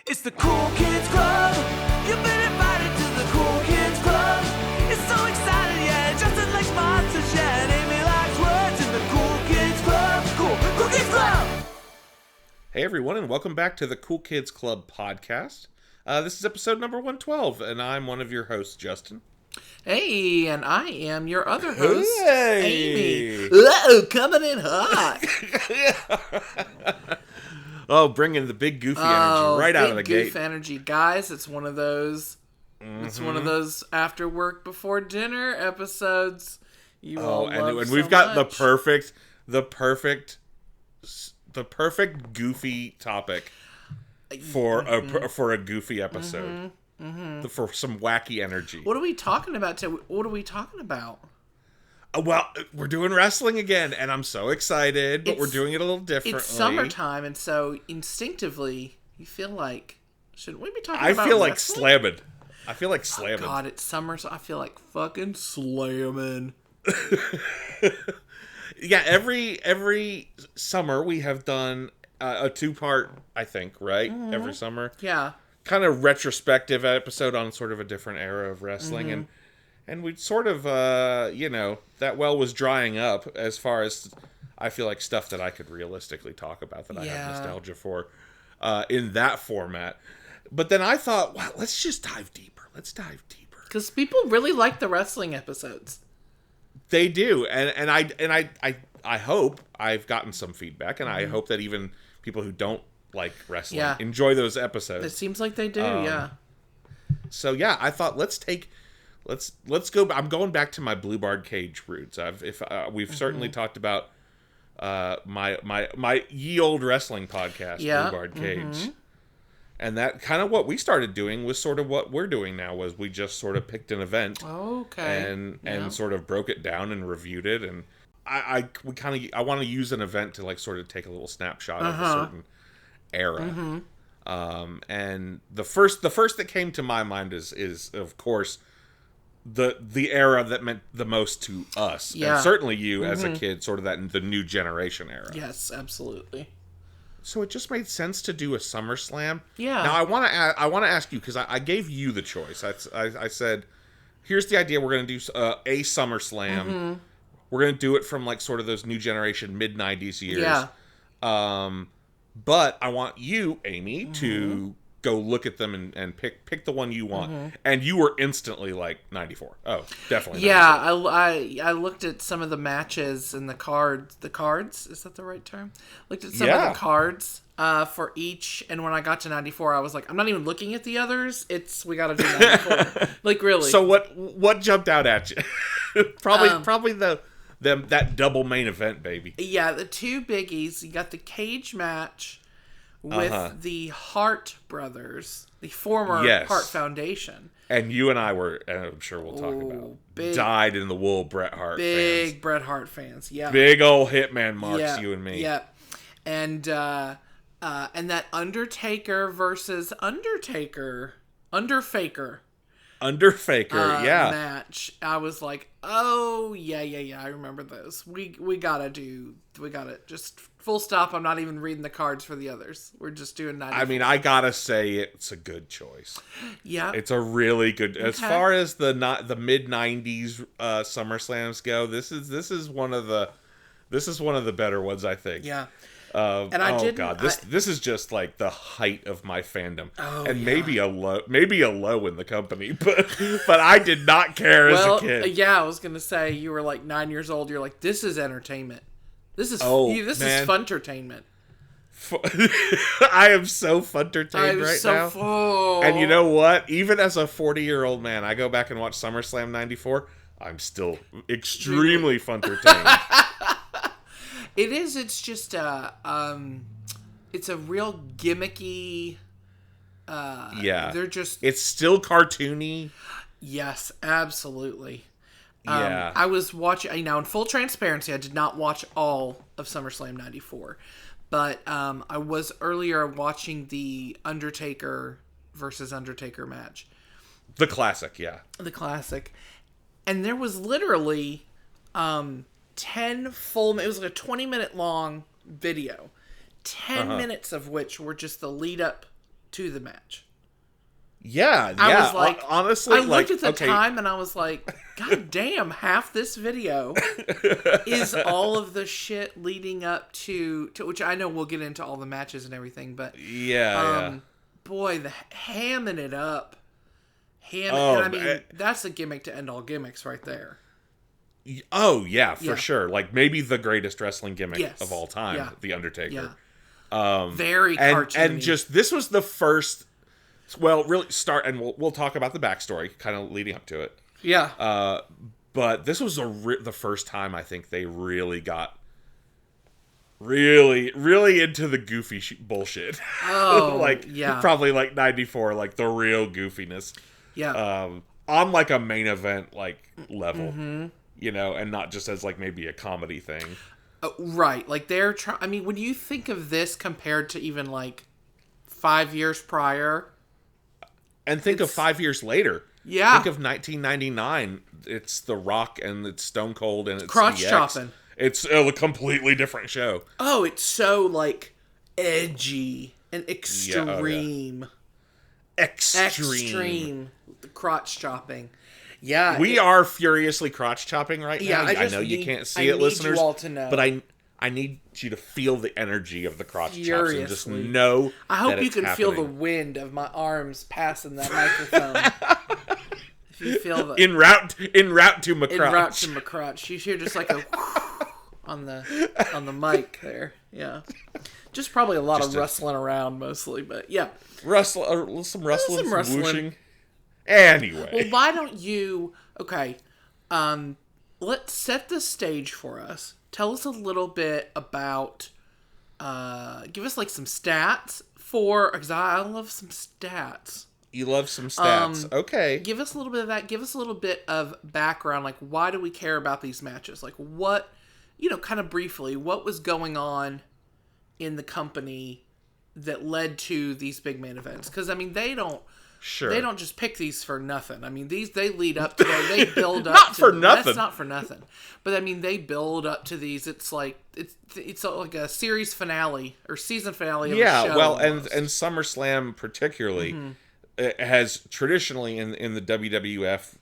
It's the Cool Kids Club. You've been invited to the Cool Kids Club. It's so exciting, yeah. Justin likes monsters, yeah. And Amy likes words in the Cool Kids Club. Cool Kids Club. Hey everyone, and welcome back to the Cool Kids Club podcast. This is episode number 112, and I'm one of your hosts, Justin. Hey, and I am your other host, Hey. Amy. Uh-oh, coming in hot. Oh, bringing the big goofy energy right out of the gate. Goof energy, guys. It's one of those. It's one of those after work before dinner episodes. You all love and so we've got much. the perfect goofy topic for a goofy episode. For some wacky energy. What are we talking about today? What are we talking about? Well, we're doing wrestling again, and I'm so excited, but we're doing it a little differently. It's summertime, and so instinctively, you feel like, shouldn't we be talking about I feel like wrestling? slamming. I feel like slamming. Oh God, it's summer, so I feel like fucking slamming. Yeah, every summer we have done a two-part, I think, right? Every summer. Yeah. Kind of retrospective episode on sort of a different era of wrestling, and we sort of, that well was drying up as far as I feel like stuff that I could realistically talk about that I have nostalgia for in that format. But then I thought, wow, let's just dive deeper. Let's dive deeper. Because people really like the wrestling episodes. They do, and I hope I've gotten some feedback, and I hope that even people who don't like wrestling enjoy those episodes. It seems like they do, yeah. So yeah, I thought let's go. I'm going back to my Blue Bard Cage roots. We've certainly talked about my ye old wrestling podcast, Blue Bard Cage. And that kind of what we started doing was sort of what we're doing now. Was we just sort of picked an event, and sort of broke it down and reviewed it. And I want to use an event to like sort of take a little snapshot of a certain era. And the first that came to my mind is of course the era that meant the most to us, and certainly you as a kid, sort of that the new generation era. Yes, absolutely. So it just made sense to do a SummerSlam. Yeah. Now I want to ask you, because I gave you the choice. I said, here's the idea. We're going to do a SummerSlam. We're going to do it from like sort of those new generation mid-90s years. Yeah. But I want you, Amy, to go look at them and pick the one you want. And you were instantly like 94. Oh, definitely. Yeah, 94. I looked at some of the matches and the cards. The cards? Is that the right term? Looked at some of the cards for each. And when I got to 94, I was like, I'm not even looking at the others. We got to do 94. Like, really. So what jumped out at you? Probably that double main event, baby. Yeah, the two biggies. You got the cage match with the Hart brothers, the former Hart Foundation. And you and I were, and I'm sure we'll talk about, dyed in the wool Bret Hart fans. Big Bret Hart fans, yeah. Big old Hitman marks, you and me. Yeah. And that Undertaker versus Underfaker match. I was like, oh yeah, I remember those. We gotta just full stop. I'm not even reading the cards for the others. We're just doing 94. I mean, I gotta say it's a good choice. Yeah, it's a really good. Okay. As far as the mid '90s SummerSlams go, this is one of the better ones, I think. Yeah. This is just like the height of my fandom, maybe a low in the company, but I did not care as a kid. Yeah, I was gonna say you were like 9 years old. You're like, this is entertainment. This is fun-tertainment. I am so fun-tertained right now. And you know what? Even as a 40-year-old man, I go back and watch SummerSlam '94. I'm still extremely fun-tertained. It is. It's just it's a real gimmicky. They're just. It's still cartoony. Yes, absolutely. Yeah. I was watching. Now, in full transparency, I did not watch all of SummerSlam '94, but I was earlier watching the Undertaker versus Undertaker match. The classic, yeah. The classic, and there was literally 10 full. It was like a 20-minute long video, 10 minutes of which were just the lead up to the match. Yeah, I was like, honestly, I looked at the time and I was like, God damn, half this video is all of the shit leading up to which I know we'll get into all the matches and everything, but boy, the hamming it up, and I mean that's a gimmick to end all gimmicks right there. Oh yeah, for sure. Like maybe the greatest wrestling gimmick of all time, The Undertaker. Very cartoony. And just this was the first. Well, really start, and we'll talk about the backstory, kind of leading up to it. Yeah. But this was the first time I think they really got really into the goofy bullshit. Oh, like probably like 94, like the real goofiness. Yeah. On like a main event like level, you know, and not just as like maybe a comedy thing. Right. Like they're trying. I mean, when you think of this compared to even like 5 years prior. And think of 5 years later. Yeah. Think of 1999. It's The Rock and it's Stone Cold and it's crotch DX. chopping. It's a completely different show. Oh, it's so like edgy and extreme. Extreme. The crotch chopping. Yeah. We are furiously crotch chopping right now. I know you can't see it, listeners. You all to know. But I need you to feel the energy of the crotch chops and just know. I hope that you can happening. feel the wind of my arms passing that microphone. If you feel the en route to my crotch. En route to my crotch. You hear just like a on the mic there. Yeah. Just probably a lot of rustling around mostly, but yeah. Some rustling, some whooshing. Anyway. Well, why don't you let's set the stage for us. Tell us a little bit about, give us like some stats because I love some stats. You love some stats. Okay. Give us a little bit of that. Give us a little bit of background. Like, why do we care about these matches? Like, what, kind of briefly, what was going on in the company that led to these big main events? Because, I mean, they don't just pick these for nothing. I mean, they lead up to them. They build up not to for them. nothing. That's not for nothing. But I mean, they build up to these. It's like it's like a series finale or season finale of a show. Well, and SummerSlam particularly has traditionally in the WWF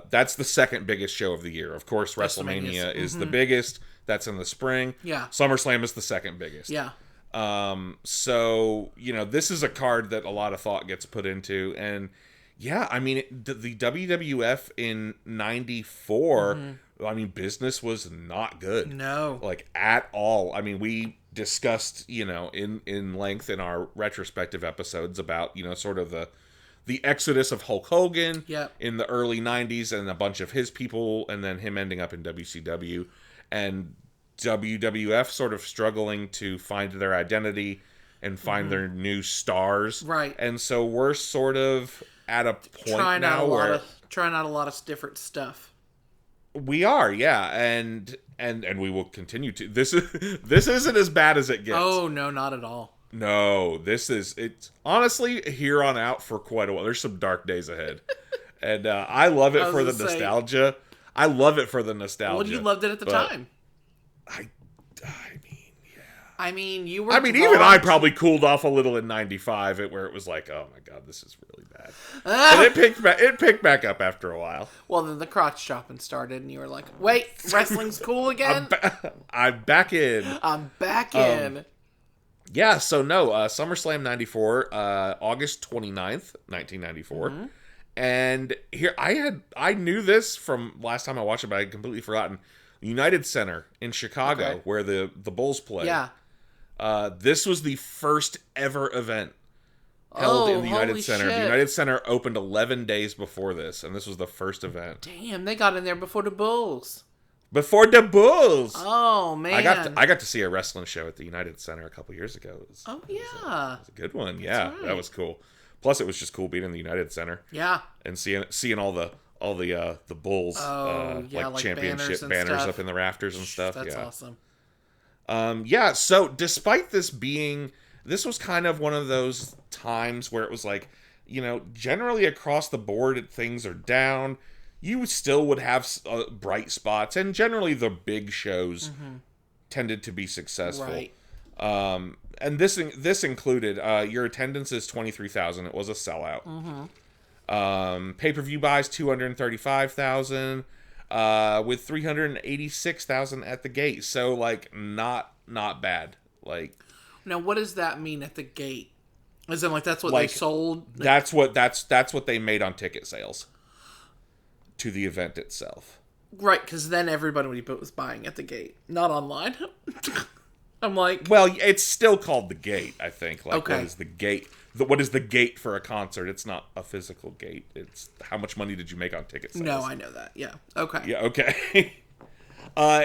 that's the second biggest show of the year. Of course, WrestleMania is the biggest. That's in the spring. Yeah. SummerSlam is the second biggest. Yeah. So, this is a card that a lot of thought gets put into. And, yeah, I mean, the WWF in 94, I mean, business was not good. No. Like, at all. I mean, we discussed, in length in our retrospective episodes about, sort of the exodus of Hulk Hogan in the early 90s and a bunch of his people, and then him ending up in WCW. And WWF sort of struggling to find their identity and find their new stars. Right. And so we're sort of at a point trying out a lot of different stuff. We are, yeah. And we will continue to. This isn't as bad as it gets. Oh, no, not at all. No, it's honestly here on out for quite a while. There's some dark days ahead. And I love it for the nostalgia. I love it for the nostalgia. Well, you loved it at the time. I mean, yeah. I mean, you were. I mean, even I probably cooled off a little in '95, where it was like, oh my god, this is really bad. But it picked back up after a while. Well, then the crotch chopping started, and you were like, "Wait, wrestling's cool again." I'm back in. I'm back in. Yeah. So no, SummerSlam '94, August 29th, 1994. And here I knew this from last time I watched it, but I had completely forgotten. United Center in Chicago, where the Bulls play. Yeah. This was the first ever event held in the United Center. Shit. The United Center opened 11 days before this, and this was the first event. Damn, they got in there before the Bulls. Before the Bulls! Oh, man. I got to see a wrestling show at the United Center a couple years ago. It was a good one. Yeah, right. That was cool. Plus, it was just cool being in the United Center. Yeah. And seeing all the Bulls like championship banners up in the rafters and stuff. That's awesome. So despite this was kind of one of those times where it was like, generally across the board things are down. You still would have bright spots, and generally the big shows tended to be successful. Right. And this included your attendance is 23,000. It was a sellout. Pay-per-view buys 235,000. With 386,000 at the gate. So like not bad. Like, now what does that mean at the gate? As in like that's what they sold? That's what they made on ticket sales to the event itself. Right, because then everybody was buying at the gate, not online. I'm like, well, it's still called the gate, I think. Like, okay. What is the gate? What is the gate for a concert? It's not a physical gate. It's how much money did you make on ticket sales? No, I know that. Yeah. Okay. Yeah. Okay.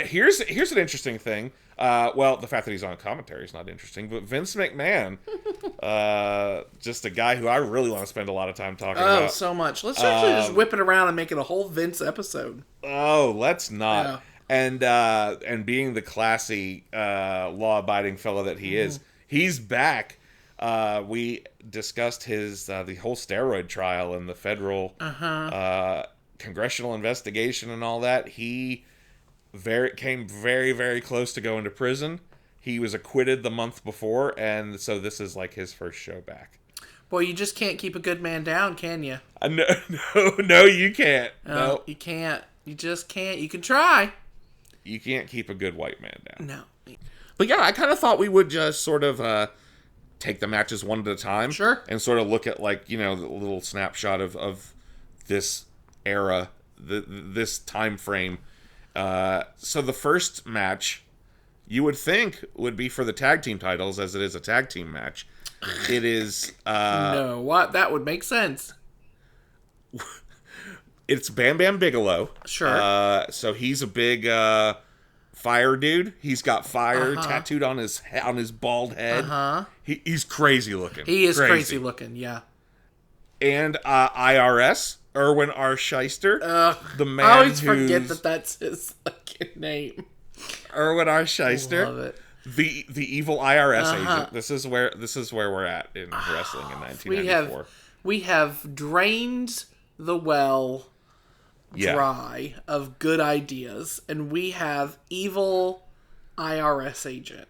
Here's an interesting thing. Well, the fact that he's on commentary is not interesting, but Vince McMahon, just a guy who I really want to spend a lot of time talking about. Oh, so much. Let's actually just whip it around and make it a whole Vince episode. Oh, let's not. Yeah. And being the classy, law-abiding fellow that he is, he's back. We discussed his the whole steroid trial and the federal congressional investigation and all that. He came very, very close to going to prison. He was acquitted the month before, and so this is like his first show back. Boy, you just can't keep a good man down, can you? No, you can't. No, you can't. You just can't. You can try. You can't keep a good white man down. No. But yeah, I kind of thought we would just sort of take the matches one at a time. Sure. And sort of look at, like, the little snapshot of this era, this time frame. So the first match, you would think, would be for the tag team titles, as it is a tag team match. It is... no, what? That would make sense. It's Bam Bam Bigelow. Sure. So he's a big fire dude. He's got fire tattooed on his bald head. He's crazy looking. He is crazy looking, yeah. And IRS, Erwin R. Shyster. The man I always forget that's his fucking name. Erwin R. Shyster. Love it. The evil IRS agent. This is where we're at in wrestling in 1994. We have drained the well dry of good ideas, and we have evil IRS agent.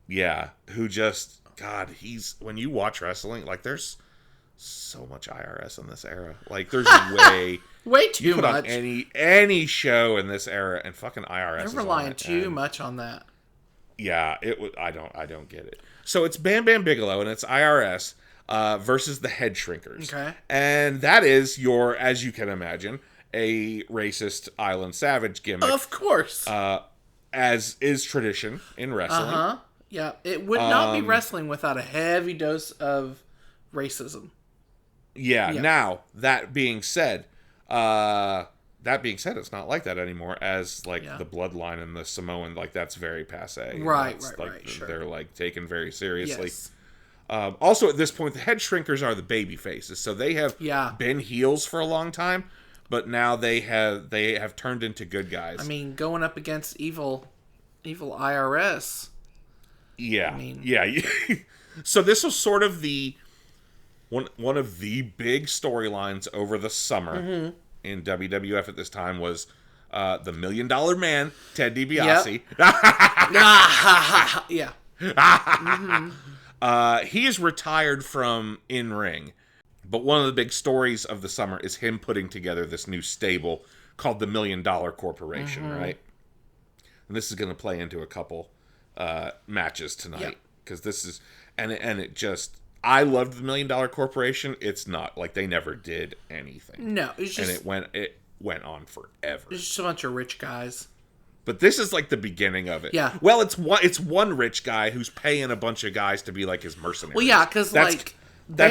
Yeah, who just, God, when you watch wrestling, like, there's so much IRS in this era. Like, there's way too put much on any show in this era, and fucking IRS is they're relying too much on that. Yeah, I don't get it. So it's Bam Bam Bigelow, and it's IRS versus the Head Shrinkers. Okay. And that is as you can imagine, a racist Island Savage gimmick. Of course. As is tradition in wrestling. Yeah, it would not be wrestling without a heavy dose of racism. Yeah. Now, that being said, it's not like that anymore, as, like, the bloodline and the Samoan, like, that's very passé. Right, sure. They're, like, taken very seriously. Yes. Also, at this point, the Head Shrinkers are the baby faces, so they have been heels for a long time, but now they have turned into good guys. I mean, going up against evil IRS. Yeah, yeah. So this was sort of one of the big storylines over the summer in WWF at this time was the $1 Million Man, Ted DiBiase. Yep. He is retired from in-ring, but one of the big stories of the summer is him putting together this new stable called the $1 Million Corporation, right? And this is going to play into a couple matches tonight, because this is and it just, I loved the $1 Million Corporation. It's not like they never did anything. No, it's just, and it went on forever. It's just a bunch of rich guys. But this is like the beginning of it. Yeah. Well, it's one rich guy who's paying a bunch of guys to be like his mercenaries. Well, yeah, because that's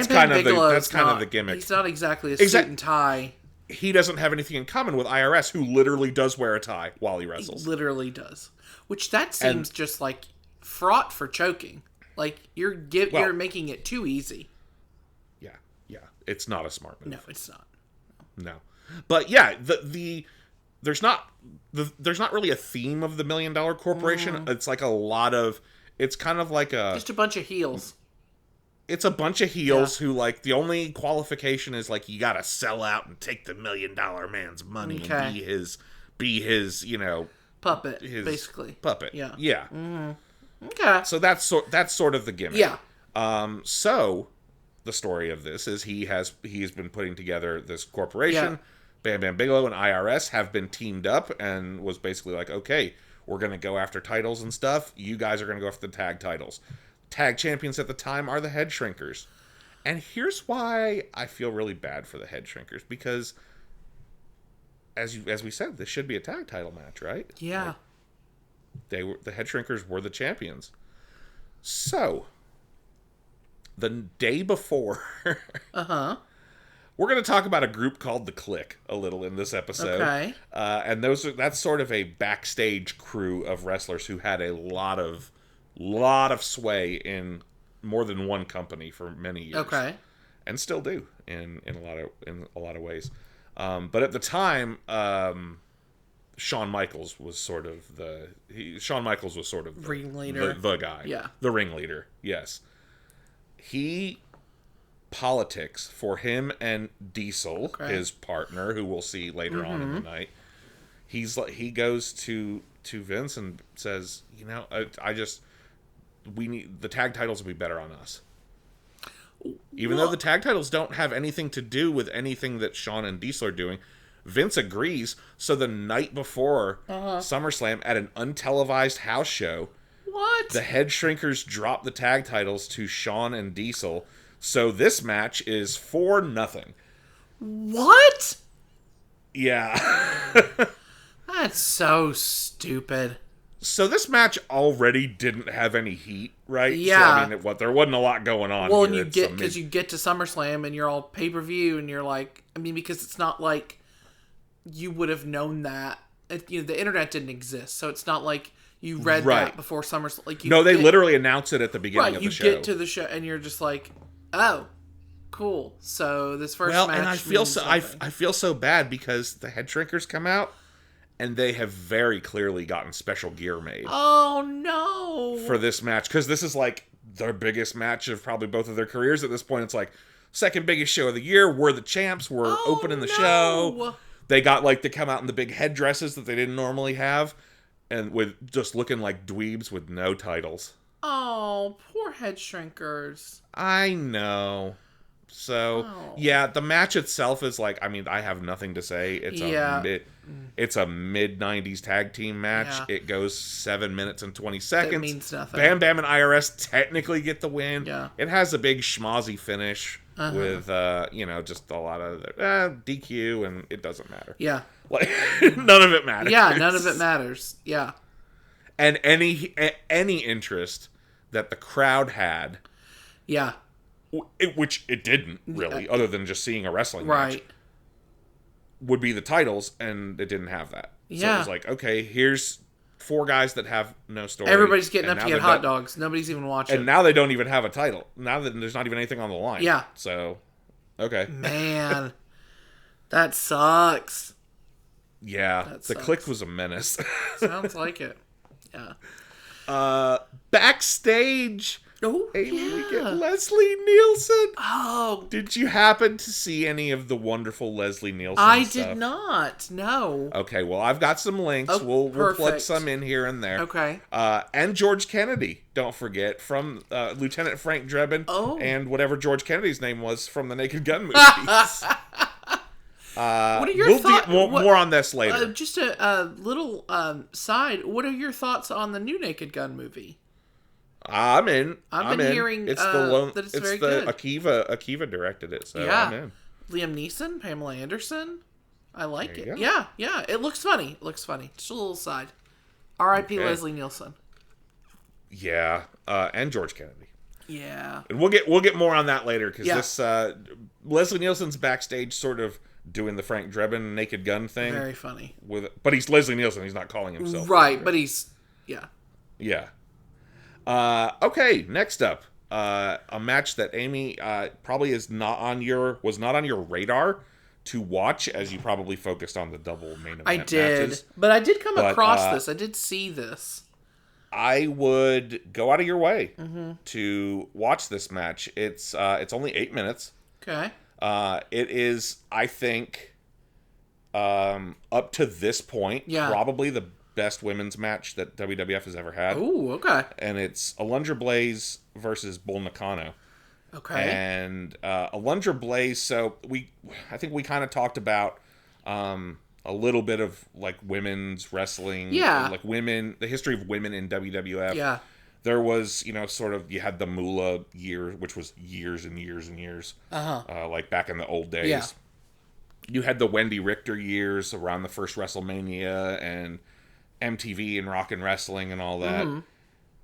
kind of the gimmick. He's not exactly a suit and tie. He doesn't have anything in common with IRS, who literally does wear a tie while he wrestles. He literally does. Which that seems just like fraught for choking. Like you're making it too easy. Yeah. It's not a smart move. No, it's not. No. But yeah, there's not really a theme of the $1 Million Corporation. It's like it's kind of like just a bunch of heels. It's a bunch of heels who, like, the only qualification is, like, you gotta sell out and take the $1 Million Man's money and be his, puppet, basically. Puppet. Yeah. Yeah. Okay. So that's sort of the gimmick. Yeah. So the story of this is he's been putting together this corporation. Yeah. Bam Bam Bigelow and IRS have been teamed up and was basically like, okay, we're going to go after titles and stuff. You guys are going to go after the tag titles. Tag champions at the time are the Head Shrinkers. And here's why I feel really bad for the Head Shrinkers, because as we said, this should be a tag title match, right? Yeah. Like, the Head Shrinkers were the champions. So the day before, we're going to talk about a group called the Clique a little in this episode. Okay. And that's sort of a backstage crew of wrestlers who had a lot of sway in more than one company for many years. Okay. And still do in a lot of ways. But at the time, Shawn Michaels was sort of the ringleader, the guy. Yeah. The ringleader. Yes. He politics for him and Diesel, his partner, who we'll see later on in the night. He goes to Vince and says, we need the tag titles will be better on us. Even though the tag titles don't have anything to do with anything that Shawn and Diesel are doing, Vince agrees. So the night before SummerSlam at an untelevised house show, the Head Shrinkers drop the tag titles to Shawn and Diesel. So this match is 4-0. What? Yeah. That's so stupid. So this match already didn't have any heat, right? Yeah. So, there wasn't a lot going on. Well, and you get to SummerSlam and you're all pay-per-view and you're like, because it's not like you would have known that. The internet didn't exist, so it's not like you read that before SummerSlam. Like they literally announced it at the beginning of the show. You get to the show and you're just like, oh, cool. So this first match. And I feel so bad because the Head Shrinkers come out. And they have very clearly gotten special gear made. Oh, no. For this match. Because this is like their biggest match of probably both of their careers at this point. It's like, second biggest show of the year. We're the champs. We're opening the show. They got they come out in the big headdresses that they didn't normally have. And with just looking like dweebs with no titles. Oh, poor Head Shrinkers. I know. So, yeah, the match itself is I have nothing to say. It's a mid-90s tag team match. Yeah. It goes 7 minutes and 20 seconds. That means nothing. Bam Bam and IRS technically get the win. Yeah. It has a big schmozzy finish with, just a lot of DQ, and it doesn't matter. Yeah. None of it matters. Yeah, none of it matters. Yeah. And any interest that the crowd had. Yeah. Which it didn't, really, other than just seeing a wrestling match. Would be the titles, and it didn't have that. Yeah. So it was like, okay, here's 4 guys that have no story. Everybody's getting up to get hot dogs. Nobody's even watching. And now they don't even have a title. Now that there's not even anything on the line. Yeah. So, okay. Man, that sucks. Yeah. The Clique was a menace. Sounds like it. Yeah. Backstage... Oh, we get Leslie Nielsen. Oh. Did you happen to see any of the wonderful Leslie Nielsen stuff? Did not, no. Okay, well, I've got some links. Oh, we'll plug some in here and there. Okay. And George Kennedy, don't forget, from Lieutenant Frank Drebin and whatever George Kennedy's name was from the Naked Gun movies. What are your thoughts? More on this later. Just a little side. What are your thoughts on the new Naked Gun movie? I'm in. I've been hearing that it's very good. Akiva directed it, so I'm in. Liam Neeson, Pamela Anderson. I like it. Yeah. It looks funny. Just a little side. R.I.P. Leslie Nielsen. Yeah, and George Kennedy. Yeah. And we'll get more on that later because this Leslie Nielsen's backstage sort of doing the Frank Drebin Naked Gun thing. Very funny. But he's Leslie Nielsen. He's not calling himself right. But he's Yeah. Okay, next up, a match that Amy probably was not on your radar to watch, as you probably focused on the double main event matches. But I did come across this. I did see this. I would go out of your way to watch this match. It's only 8 minutes. Okay. It is, I think, up to this point, probably the best women's match that WWF has ever had. Ooh, okay. And it's Alundra Blaze versus Bull Nakano. Okay. And Alundra Blaze, so I think we kind of talked about a little bit of like women's wrestling. Yeah. Like the history of women in WWF. Yeah. There was, sort of, you had the Moolah year, which was years and years and years. Like back in the old days. Yeah. You had the Wendy Richter years around the first WrestleMania and MTV and Rock and Wrestling and all that. Mm-hmm.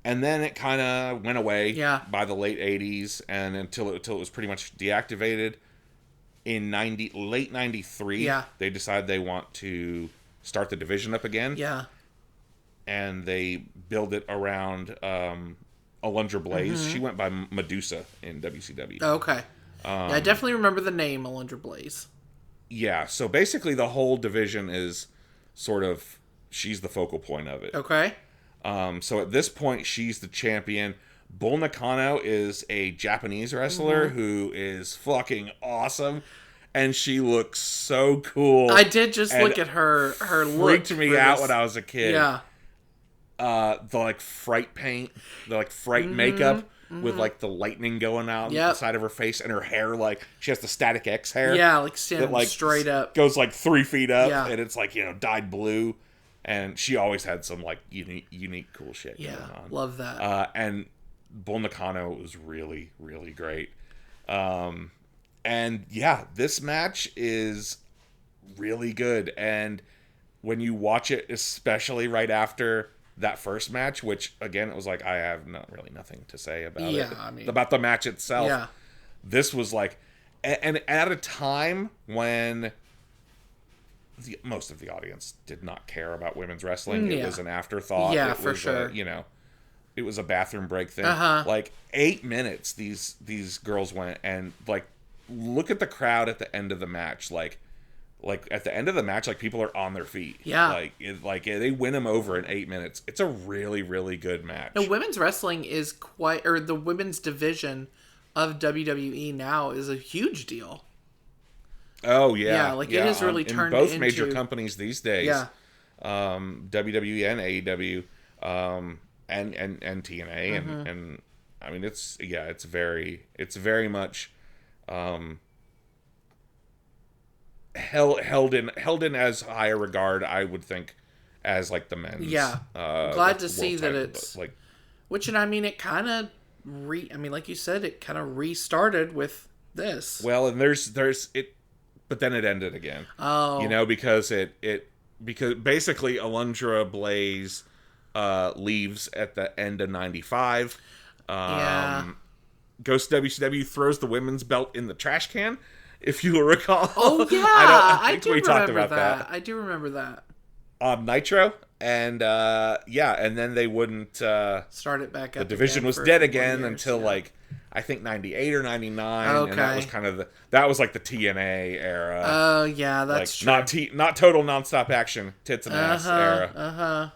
And then it kind of went away by the late 80s and until it was pretty much deactivated. In late 93, they decided they want to start the division up again. Yeah. And they build it around Alundra Blaze. Mm-hmm. She went by Medusa in WCW. Oh, okay. I definitely remember the name Alundra Blaze. Yeah, so basically the whole division is sort of, she's the focal point of it. Okay. So at this point, she's the champion. Bull Nakano is a Japanese wrestler who is fucking awesome. And she looks so cool. I did just look at her look. Freaked me out when I was a kid. Yeah. The like fright paint, the like fright makeup with like the lightning going out the side of her face, and her hair, like she has the Static X hair. Yeah, like standing like straight up. Goes like 3 feet up, and it's like, dyed blue. And she always had some like unique cool shit going on. Love that. And Bull Nakano was really, really great. And yeah, this match is really good. And when you watch it, especially right after that first match, which again, it was like, I have nothing to say about it. About the match itself. Yeah. This was like, and at a time when most of the audience did not care about women's wrestling. It was an afterthought. Yeah, it for was sure. It was a bathroom break thing. Like 8 minutes, these girls went, and like, look at the crowd at the end of the match. Like at the end of the match, like people are on their feet. Yeah. They win them over in 8 minutes. It's a really, really good match. No, women's wrestling is the women's division of WWE now is a huge deal. Oh yeah, it has really turned in both into major companies these days. Yeah, WWE and AEW, and TNA, and I mean it's very much held in as high a regard, I would think, as like the men's. Yeah, glad to see that it's like, which, and I mean it kind of like you said, it kind of restarted with this. Well, and there's it. But then it ended again. Oh. Because because basically Alundra Blaze leaves at the end of 95. Goes to WCW, throws the women's belt in the trash can, if you will recall. Oh, yeah. I think we talked about that. I do remember that. On Nitro. And, and then they wouldn't... start it back up. The division was dead again until, like... I think 98 or 99, and that was kind of that was like the TNA era. Oh yeah, that's like, true. Not total nonstop action, tits and ass era.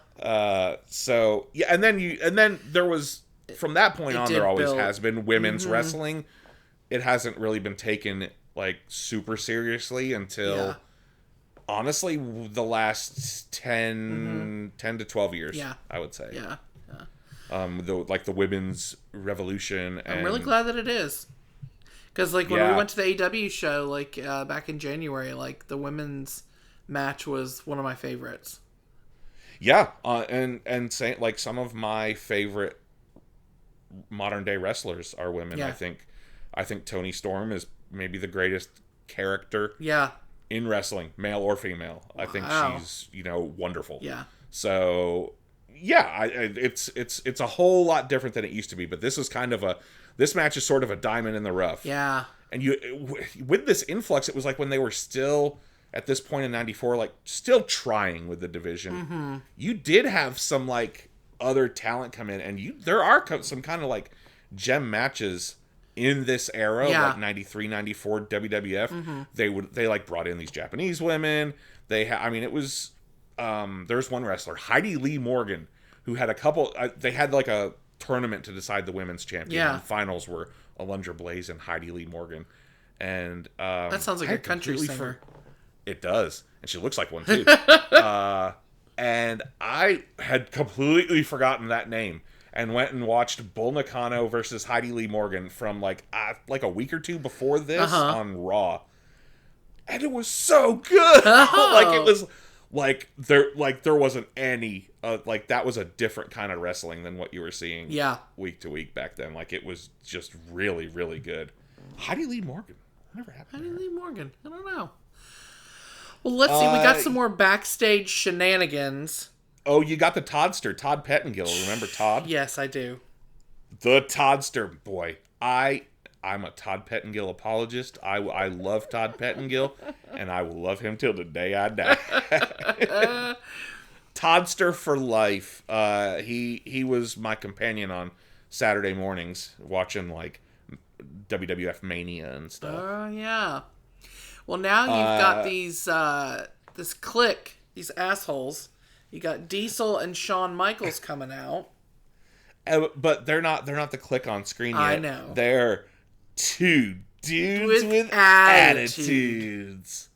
So yeah, and then there was, from that point on, there always has been women's wrestling. It hasn't really been taken like super seriously until honestly the last 10 to 12 years. Yeah, I would say. Yeah. The women's revolution. And... I'm really glad that it is. Because, like, when we went to the AEW show, like, back in January, like, the women's match was one of my favorites. Yeah, and saying, like, some of my favorite modern-day wrestlers are women. Yeah. I think Toni Storm is maybe the greatest character in wrestling, male or female. Wow. I think she's, wonderful. Yeah. So... Yeah, it's a whole lot different than it used to be, but this match is sort of a diamond in the rough. Yeah. And with this influx, it was like when they were still, at this point in 94, like, still trying with the division. You did have some, like, other talent come in, and there are some kind of, like, gem matches in this era, like 93, 94 WWF. They like, brought in these Japanese women. It was... there's one wrestler, Heidi Lee Morgan, who had a couple... they had like a tournament to decide the women's champion. Yeah. And the finals were Alundra Blaze and Heidi Lee Morgan. And that sounds like a country singer. It does. And she looks like one, too. And I had completely forgotten that name and went and watched Bull Nakano versus Heidi Lee Morgan from like a week or two before this on Raw. And it was so good. Like it was there wasn't any like that was a different kind of wrestling than what you were seeing week to week back then. Like it was just really, really good. Heidi Lee Morgan. Whatever happened to her? Heidi Lee Morgan. I don't know. Well, let's see. We got some more backstage shenanigans. Oh, you got the Toddster, Todd Pettengill. Remember Todd? Yes, I do. The Toddster, boy. I'm a Todd Pettengill apologist. I love Todd Pettengill, and I will love him till the day I die. Toddster for life. He was my companion on Saturday mornings, watching like WWF Mania and stuff. Oh yeah. Well, now you've got these this clique, these assholes. You got Diesel and Shawn Michaels coming out. But they're not the clique on screen yet. I know. They're two dudes with attitudes.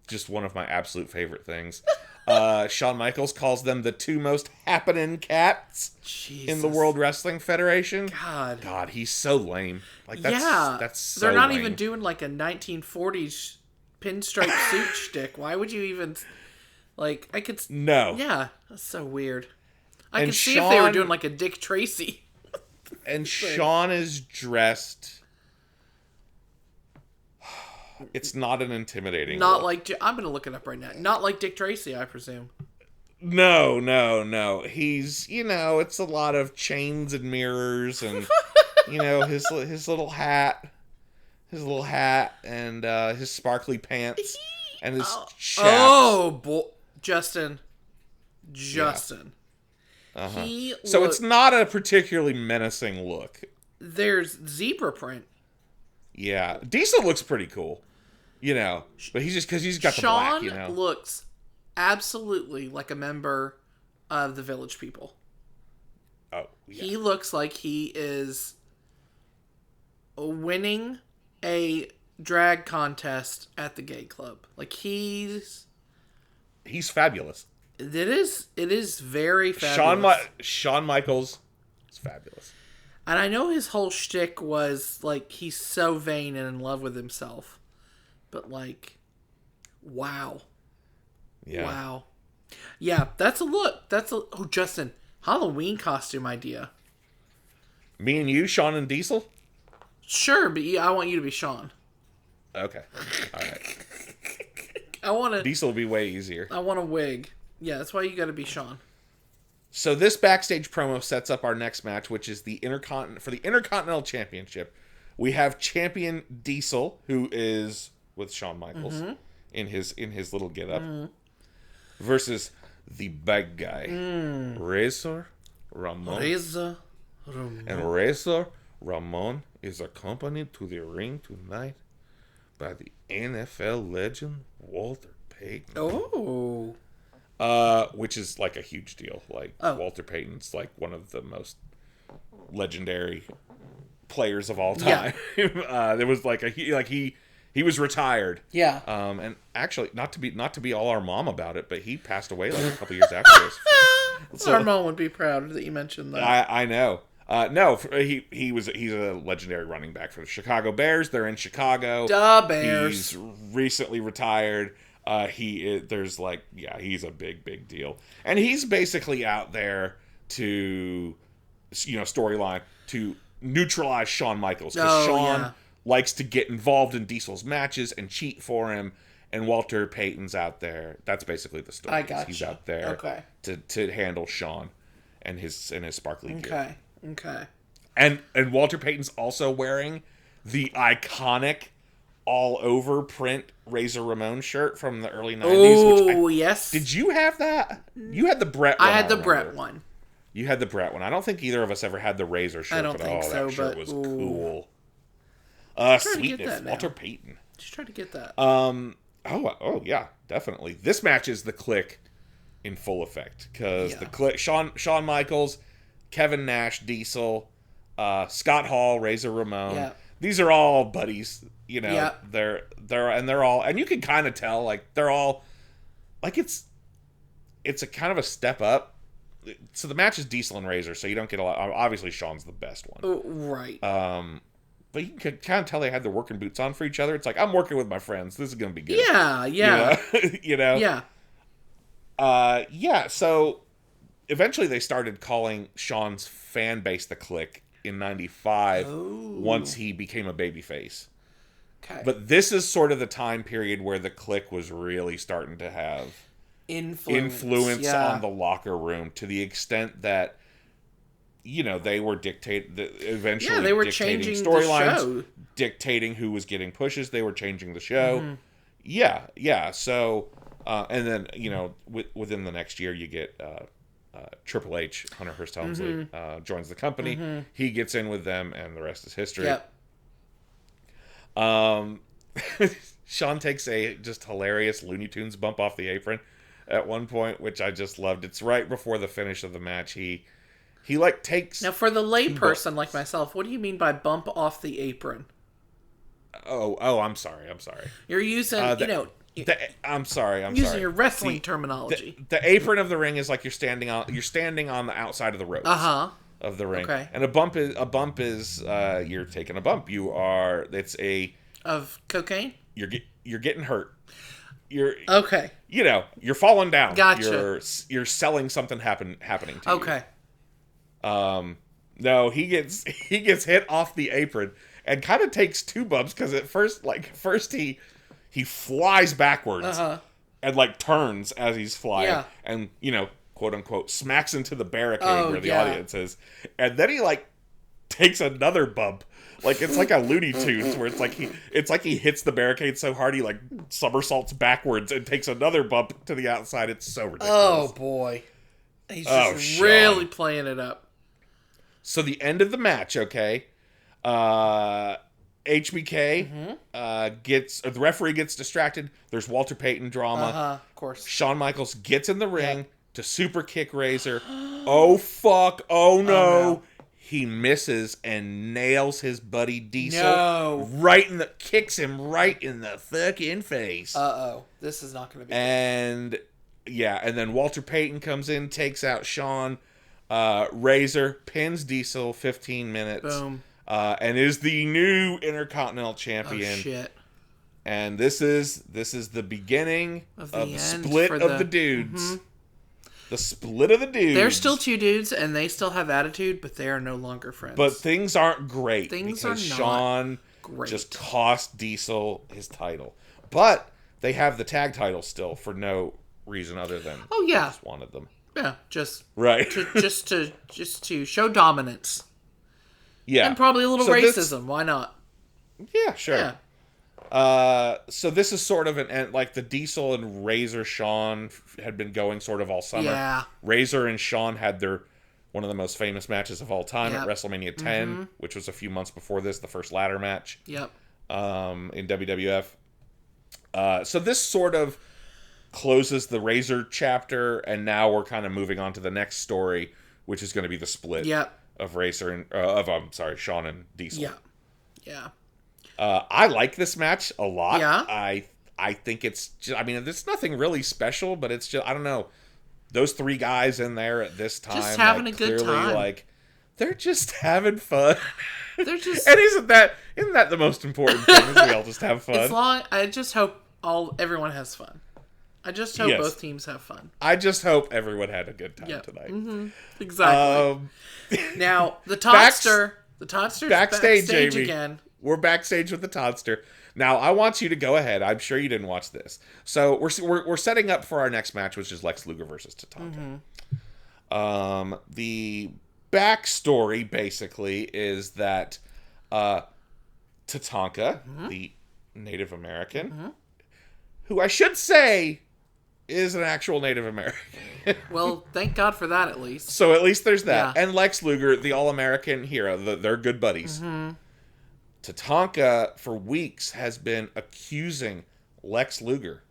Just one of my absolute favorite things. Shawn Michaels calls them the two most happening cats in the World Wrestling Federation. God, he's so lame. Like that's so they're not lame. even doing like a 1940s pinstripe suit shtick. Why would you even like? I could Yeah, that's so weird. I could see if they were doing like a Dick Tracy. And Shawn is dressed. It's not an intimidating Not look. like... I'm going to look it up right now. Not like Dick Tracy, I presume. No. He's, it's a lot of chains and mirrors and, his little hat. His little hat and his sparkly pants and his chaps. Oh, boy. Justin. Yeah. So it's not a particularly menacing look. There's zebra print. Yeah. Diesel looks pretty cool. But he's just because he's got the black, Shawn looks absolutely like a member of the Village People. Oh, yeah. He looks like he is winning a drag contest at the gay club. Like he's fabulous. It is very fabulous. Shawn Michaels is fabulous. And I know his whole shtick was like he's so vain and in love with himself. But like, wow. Yeah. Wow. Yeah, that's a look. Oh, Justin, Halloween costume idea. Me and you, Shawn and Diesel? Sure, but I want you to be Shawn. Okay. All right. Diesel will be way easier. I want a wig. Yeah, that's why you got to be Shawn. So this backstage promo sets up our next match, which is the Intercontinental Championship. We have champion Diesel, who is with Shawn Michaels in his little get-up, versus the bad guy, Razor Ramon. And Razor Ramon is accompanied to the ring tonight by the NFL legend Walter Payton. Oh. Which is like a huge deal. Like Walter Payton's like one of the most legendary players of all time. Yeah. There was like he was retired. Yeah. And actually not to be all our mom about it, but he passed away like a couple years after this. So, our mom would be proud that you mentioned that. I know. No, he's a legendary running back for the Chicago Bears. They're in Chicago. Duh, Bears. He's recently retired. He's a big deal. And he's basically out there to, storyline to neutralize Shawn Michaels. Because Shawn likes to get involved in Diesel's matches and cheat for him. And Walter Payton's out there. That's basically the story. I got He's you. out there to handle Shawn and his sparkly gear. Okay. And Walter Payton's also wearing the iconic all-over print Razor Ramon shirt from the early 90s. Oh, yes. Did you have that? You had the Bret one. I had the Bret one. You had the Bret one. I don't think either of us ever had the Razor shirt. I don't think so, that shirt but... was cool. Sweetness. Walter Payton. Just try to get that. Oh, yeah, definitely. This match is the Clique in full effect. Because the Clique... Shawn Michaels, Kevin Nash, Diesel, Scott Hall, Razor Ramon. Yeah. These are all buddies, they're all, and you can kind of tell, like, they're all, like, it's it's a kind of a step up. So the match is Diesel and Razor, so you don't get a lot. Obviously, Shawn's the best one. Right. But you can kind of tell they had their working boots on for each other. It's like, I'm working with my friends. This is going to be good. Yeah, yeah. You know? Yeah. Yeah, so eventually they started calling Shawn's fan base the Clique in 95 once he became a babyface. Okay. But this is sort of the time period where the Clique was really starting to have influence on the locker room, to the extent that, you know, they were eventually they were dictating changing storylines, dictating who was getting pushes. They were changing the show. Mm-hmm. Yeah. So, and then, you know, within the next year, you get Triple H, Hunter Hearst Helmsley, joins the company. Mm-hmm. He gets in with them, and the rest is history. Yep. Shawn takes a just hilarious Looney Tunes bump off the apron at one point, which I just loved. It's right before the finish of the match. He like takes... Now, for the layperson like myself, what do you mean by bump off the apron? Oh, I'm sorry. You're using, I'm sorry. Using your wrestling terminology. The apron of the ring is like you're standing on the outside of the ropes. Of the ring. Okay. And a bump is you're taking a bump. It's a... Of cocaine? You're getting hurt. You're falling down. Gotcha. You're selling something happening to you. Okay. No, he gets hit off the apron and kind of takes two bumps, because at first he flies backwards and like turns as he's flying and, you know, quote unquote smacks into the barricade where the audience is, and then he like takes another bump. Like, it's like a Looney Tunes where it's like he hits the barricade so hard he like somersaults backwards and takes another bump to the outside. It's so ridiculous. Oh boy. He's just really playing it up. So the end of the match, okay. HBK the referee gets distracted. There's Walter Payton drama. Of course. Shawn Michaels gets in the ring to super kick Razor. Oh fuck. Oh no. He misses and nails his buddy Diesel. No. Kicks him right in the fucking face. This is not going to be good. And then Walter Payton comes in, takes out Shawn. Razor pins Diesel 15 minutes. Boom. And is the new Intercontinental Champion. Oh, shit. And this is the beginning of the split of the dudes. Mm-hmm. The split of the dudes. They're still two dudes, and they still have attitude, but they are no longer friends. But things aren't great because Shawn just cost Diesel his title. But they have the tag title still for no reason other than just wanted them. Yeah, just right. just to show dominance. Yeah, and probably a little racism. Why not? Yeah, sure. Yeah. So this is sort of like the Diesel and Razor Shawn had been going sort of all summer. Yeah. Razor and Shawn had one of the most famous matches of all time at WrestleMania 10, which was a few months before this, the first ladder match. Yep. In WWF. So this sort of closes the Razor chapter, and now we're kind of moving on to the next story, which is going to be the split of Razor and Shawn and Diesel. Yeah. Yeah. I like this match a lot. Yeah. I think it's just, I mean, there's nothing really special, but it's just, I don't know, those three guys in there at this time, just having a good time. Like, they're just having fun. They're just, and isn't that the most important thing? Is we all just have fun. I just hope everyone has fun. I just hope both teams have fun. I just hope everyone had a good time tonight. Mm-hmm. Exactly. Now the Todster's backstage Jamie. Again. We're backstage with the Todster. Now, I want you to go ahead. I'm sure you didn't watch this. So we're setting up for our next match, which is Lex Luger versus Tatanka. Mm-hmm. The backstory, basically, is that Tatanka, the Native American, who I should say is an actual Native American. Well, thank God for that, at least. So at least there's that. Yeah. And Lex Luger, the all-American hero. They're good buddies. Mm-hmm. Tatanka, for weeks, has been accusing Lex Luger,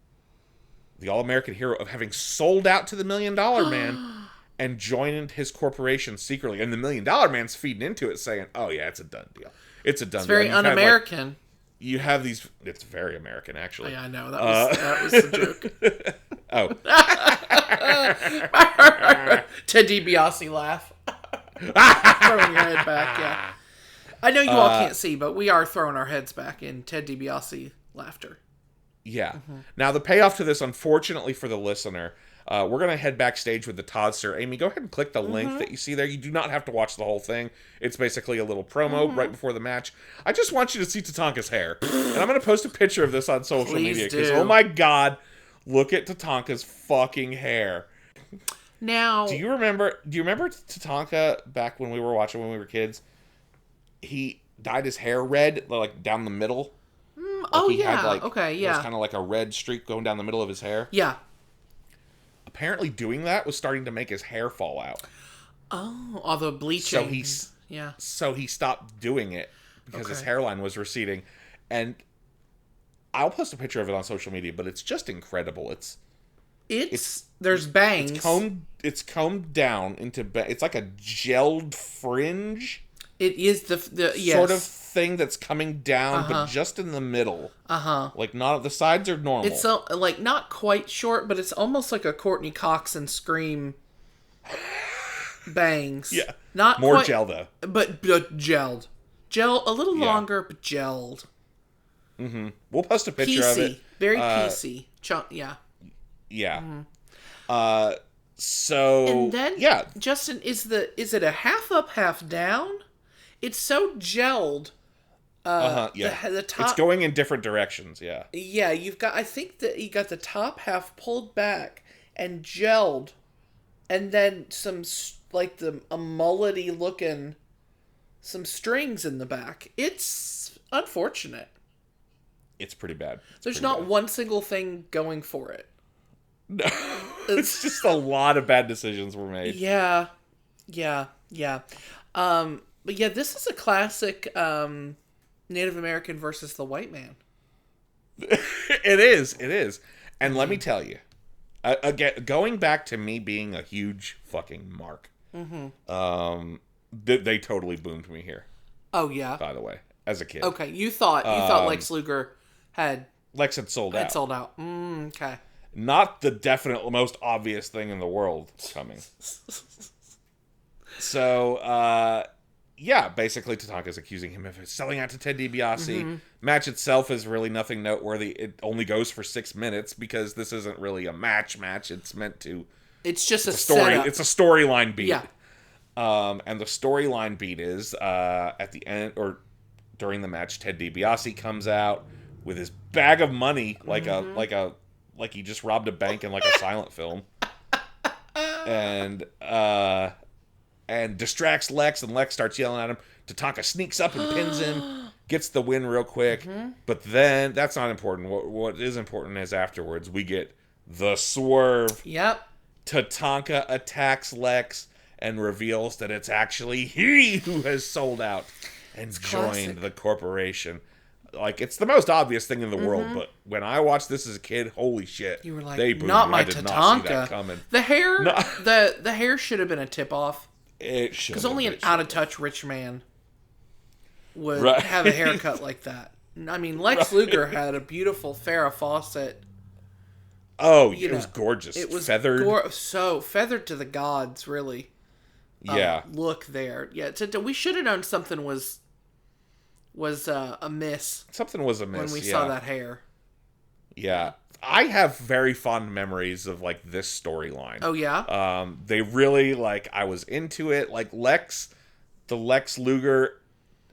the all-American hero, of having sold out to the $1 Million Man and joined his corporation secretly. And the $1 Million Man's feeding into it, saying, oh, yeah, it's a done deal. It's a done deal. It's very un-American. You have these... It's very American, actually. Yeah, I know. That was the joke. Oh. Ted DiBiase laugh. Throwing your head back, yeah. I know you all can't see, but we are throwing our heads back in Ted DiBiase laughter. Yeah. Now, the payoff to this, unfortunately for the listener, we're going to head backstage with the Toddster. Amy, go ahead and click the link that you see there. You do not have to watch the whole thing. It's basically a little promo right before the match. I just want you to see Tatanka's hair. And I'm going to post a picture of this on social media. Because, oh my God, look at Tatanka's fucking hair. Now, Do you remember Tatanka back when we were watching when we were kids? He dyed his hair red, like down the middle. Okay, yeah. It was kind of like a red streak going down the middle of his hair. Yeah. Apparently doing that was starting to make his hair fall out. Oh, all the bleaching. So he stopped doing it because his hairline was receding. And I'll post a picture of it on social media, but it's just incredible. It's there's bangs. It's combed down into it's like a gelled fringe. It is the sort of thing that's coming down, but just in the middle. Like not the sides are normal. It's like not quite short, but it's almost like a Courtney Cox and Scream bangs. Yeah, not more quite, gel though, but gelled, a little longer, but gelled. We'll post a picture of it. Very PC. Yeah. Yeah. And then, Justin, is it a half up, half down? It's so gelled. The top, it's going in different directions. Yeah. Yeah, I think that you got the top half pulled back and gelled, and then some like a mullety looking, some strings in the back. It's unfortunate. It's pretty bad. There's not one single thing going for it. No, it's just a lot of bad decisions were made. Yeah. But yeah, this is a classic Native American versus the white man. It is. And let me tell you, again, going back to me being a huge fucking mark, they totally boomed me here. Oh yeah. By the way, as a kid. Okay, you thought Lex Luger had sold out. Sold out. Okay. Not the definite most obvious thing in the world coming. So, basically Tatanka's accusing him of selling out to Ted DiBiase. Match itself is really nothing noteworthy. It only goes for 6 minutes because this isn't really a match. It's meant to... It's just a story. Setup. It's a storyline beat. Yeah. And the storyline beat is, at the end, or during the match, Ted DiBiase comes out with his bag of money, like he just robbed a bank in like a silent film, and distracts Lex, and Lex starts yelling at him. Tatanka sneaks up and pins him, gets the win real quick. But then that's not important. What is important is afterwards we get the swerve. Yep. Tatanka attacks Lex and reveals that it's actually he who has sold out and joined the corporation. Like, it's the most obvious thing in the world, but when I watched this as a kid, holy shit. You were like, they booed not me. my I did Tatanka. not see that coming. The hair, the hair should have been a tip-off. It should. Because only an out-of-touch rich man would have a haircut like that. I mean, Lex Luger had a beautiful Farrah Fawcett. Oh, it was gorgeous. It was feathered. So feathered to the gods, really. Yeah. Look there. Yeah, we should have known something was amiss. Something was amiss when we saw that hair. Yeah, I have very fond memories of like this storyline. Oh yeah. They really I was into it. Like the Lex Luger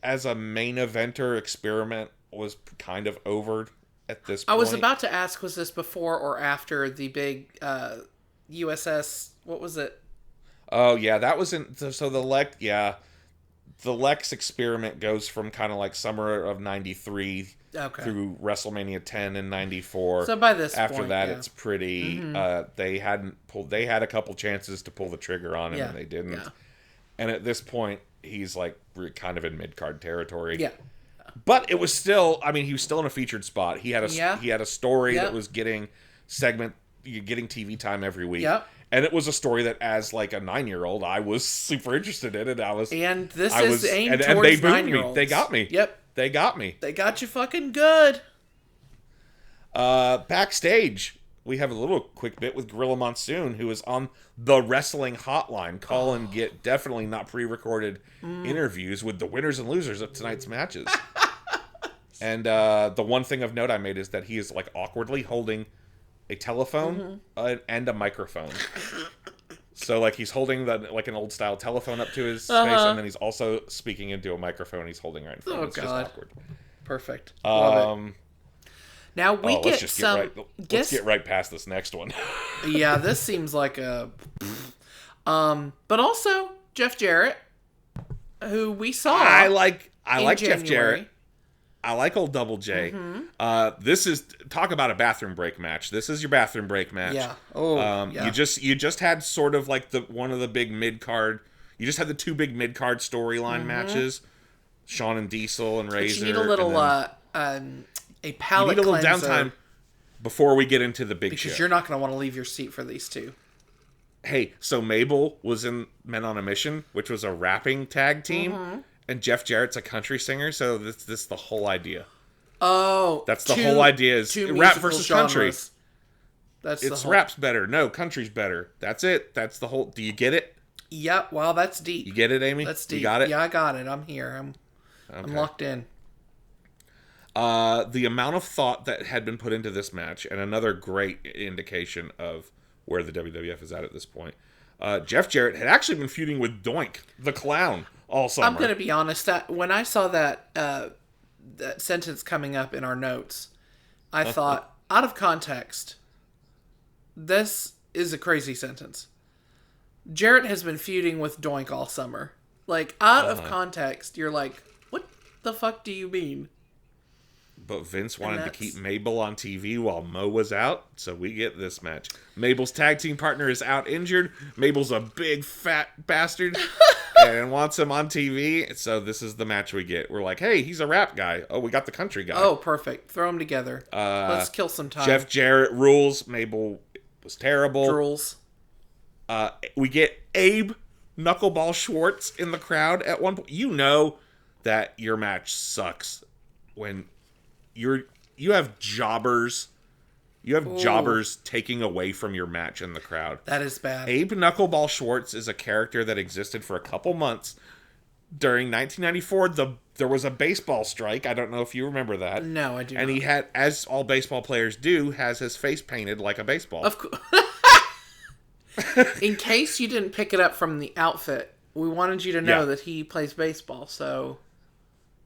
as a main eventer experiment was kind of over at this point. I was about to ask, was this before or after the big USS? What was it? Oh yeah, that was in. So the Lex experiment goes from kind of like summer of '93 through WrestleMania 10 and '94. So by this after point, that, it's pretty. They had a couple chances to pull the trigger on him, and they didn't. Yeah. And at this point, he's like kind of in mid card territory. Yeah. But it was still. I mean, he was still in a featured spot. He had a story that was getting TV time every week. Yep. And it was a story that, as like a 9-year-old, I was super interested in it. And this is aimed towards they 9-year-olds. They got me. Yep. They got me. They got you fucking good. Backstage, we have a little quick bit with Gorilla Monsoon, who is on the wrestling hotline. Call and get definitely not pre-recorded interviews with the winners and losers of tonight's matches. And the one thing of note I made is that he is like awkwardly holding a telephone and a microphone. So like he's holding like an old style telephone up to his face, and then he's also speaking into a microphone he's holding right in front. It's just awkward. Perfect. Love it. Now we get let's get right past this next one. Yeah, this seems like a. But also Jeff Jarrett, who we saw. I like Jeff Jarrett. I like old Double J. This is talk about a bathroom break match. This is your bathroom break match. Yeah. Oh. Yeah. You just had sort of like one of the big mid card. You just had the two big mid card storyline matches. Shawn and Diesel and Razor. But you need a little a palate cleanser. You need a little downtime before we get into the big show. Because you're not going to want to leave your seat for these two. Hey, so Mabel was in Men on a Mission, which was a rapping tag team. And Jeff Jarrett's a country singer, so this is the whole idea. Oh. That's the whole idea is rap versus country. It's rap's better. No, country's better. That's it. That's the whole... Do you get it? Yep. Wow, that's deep. You get it, Amy? That's deep. You got it? Yeah, I got it. I'm here. I'm locked in. The amount of thought that had been put into this match, and another great indication of where the WWF is at this point. Jeff Jarrett had actually been feuding with Doink, the clown, all summer. I'm going to be honest. That when I saw that sentence coming up in our notes, I thought, out of context, this is a crazy sentence. Jarrett has been feuding with Doink all summer. Like, out of context, you're like, what the fuck do you mean? But Vince wanted to keep Mabel on TV while Mo was out, so we get this match. Mabel's tag team partner is out injured. Mabel's a big fat bastard and wants him on TV, so this is the match we get. We're like, hey, he's a rap guy. Oh, we got the country guy. Oh, perfect. Throw them together. Let's kill some time. Jeff Jarrett rules. Mabel was terrible. Rules. We get Abe Knuckleball Schwartz in the crowd at one point. You know that your match sucks when you have jobbers. You have jobbers taking away from your match in the crowd. That is bad. Abe Knuckleball Schwartz is a character that existed for a couple months. During 1994, there was a baseball strike. I don't know if you remember that. No, I do not. And he had, as all baseball players do, has his face painted like a baseball. Of course. In case you didn't pick it up from the outfit, we wanted you to know that he plays baseball, so...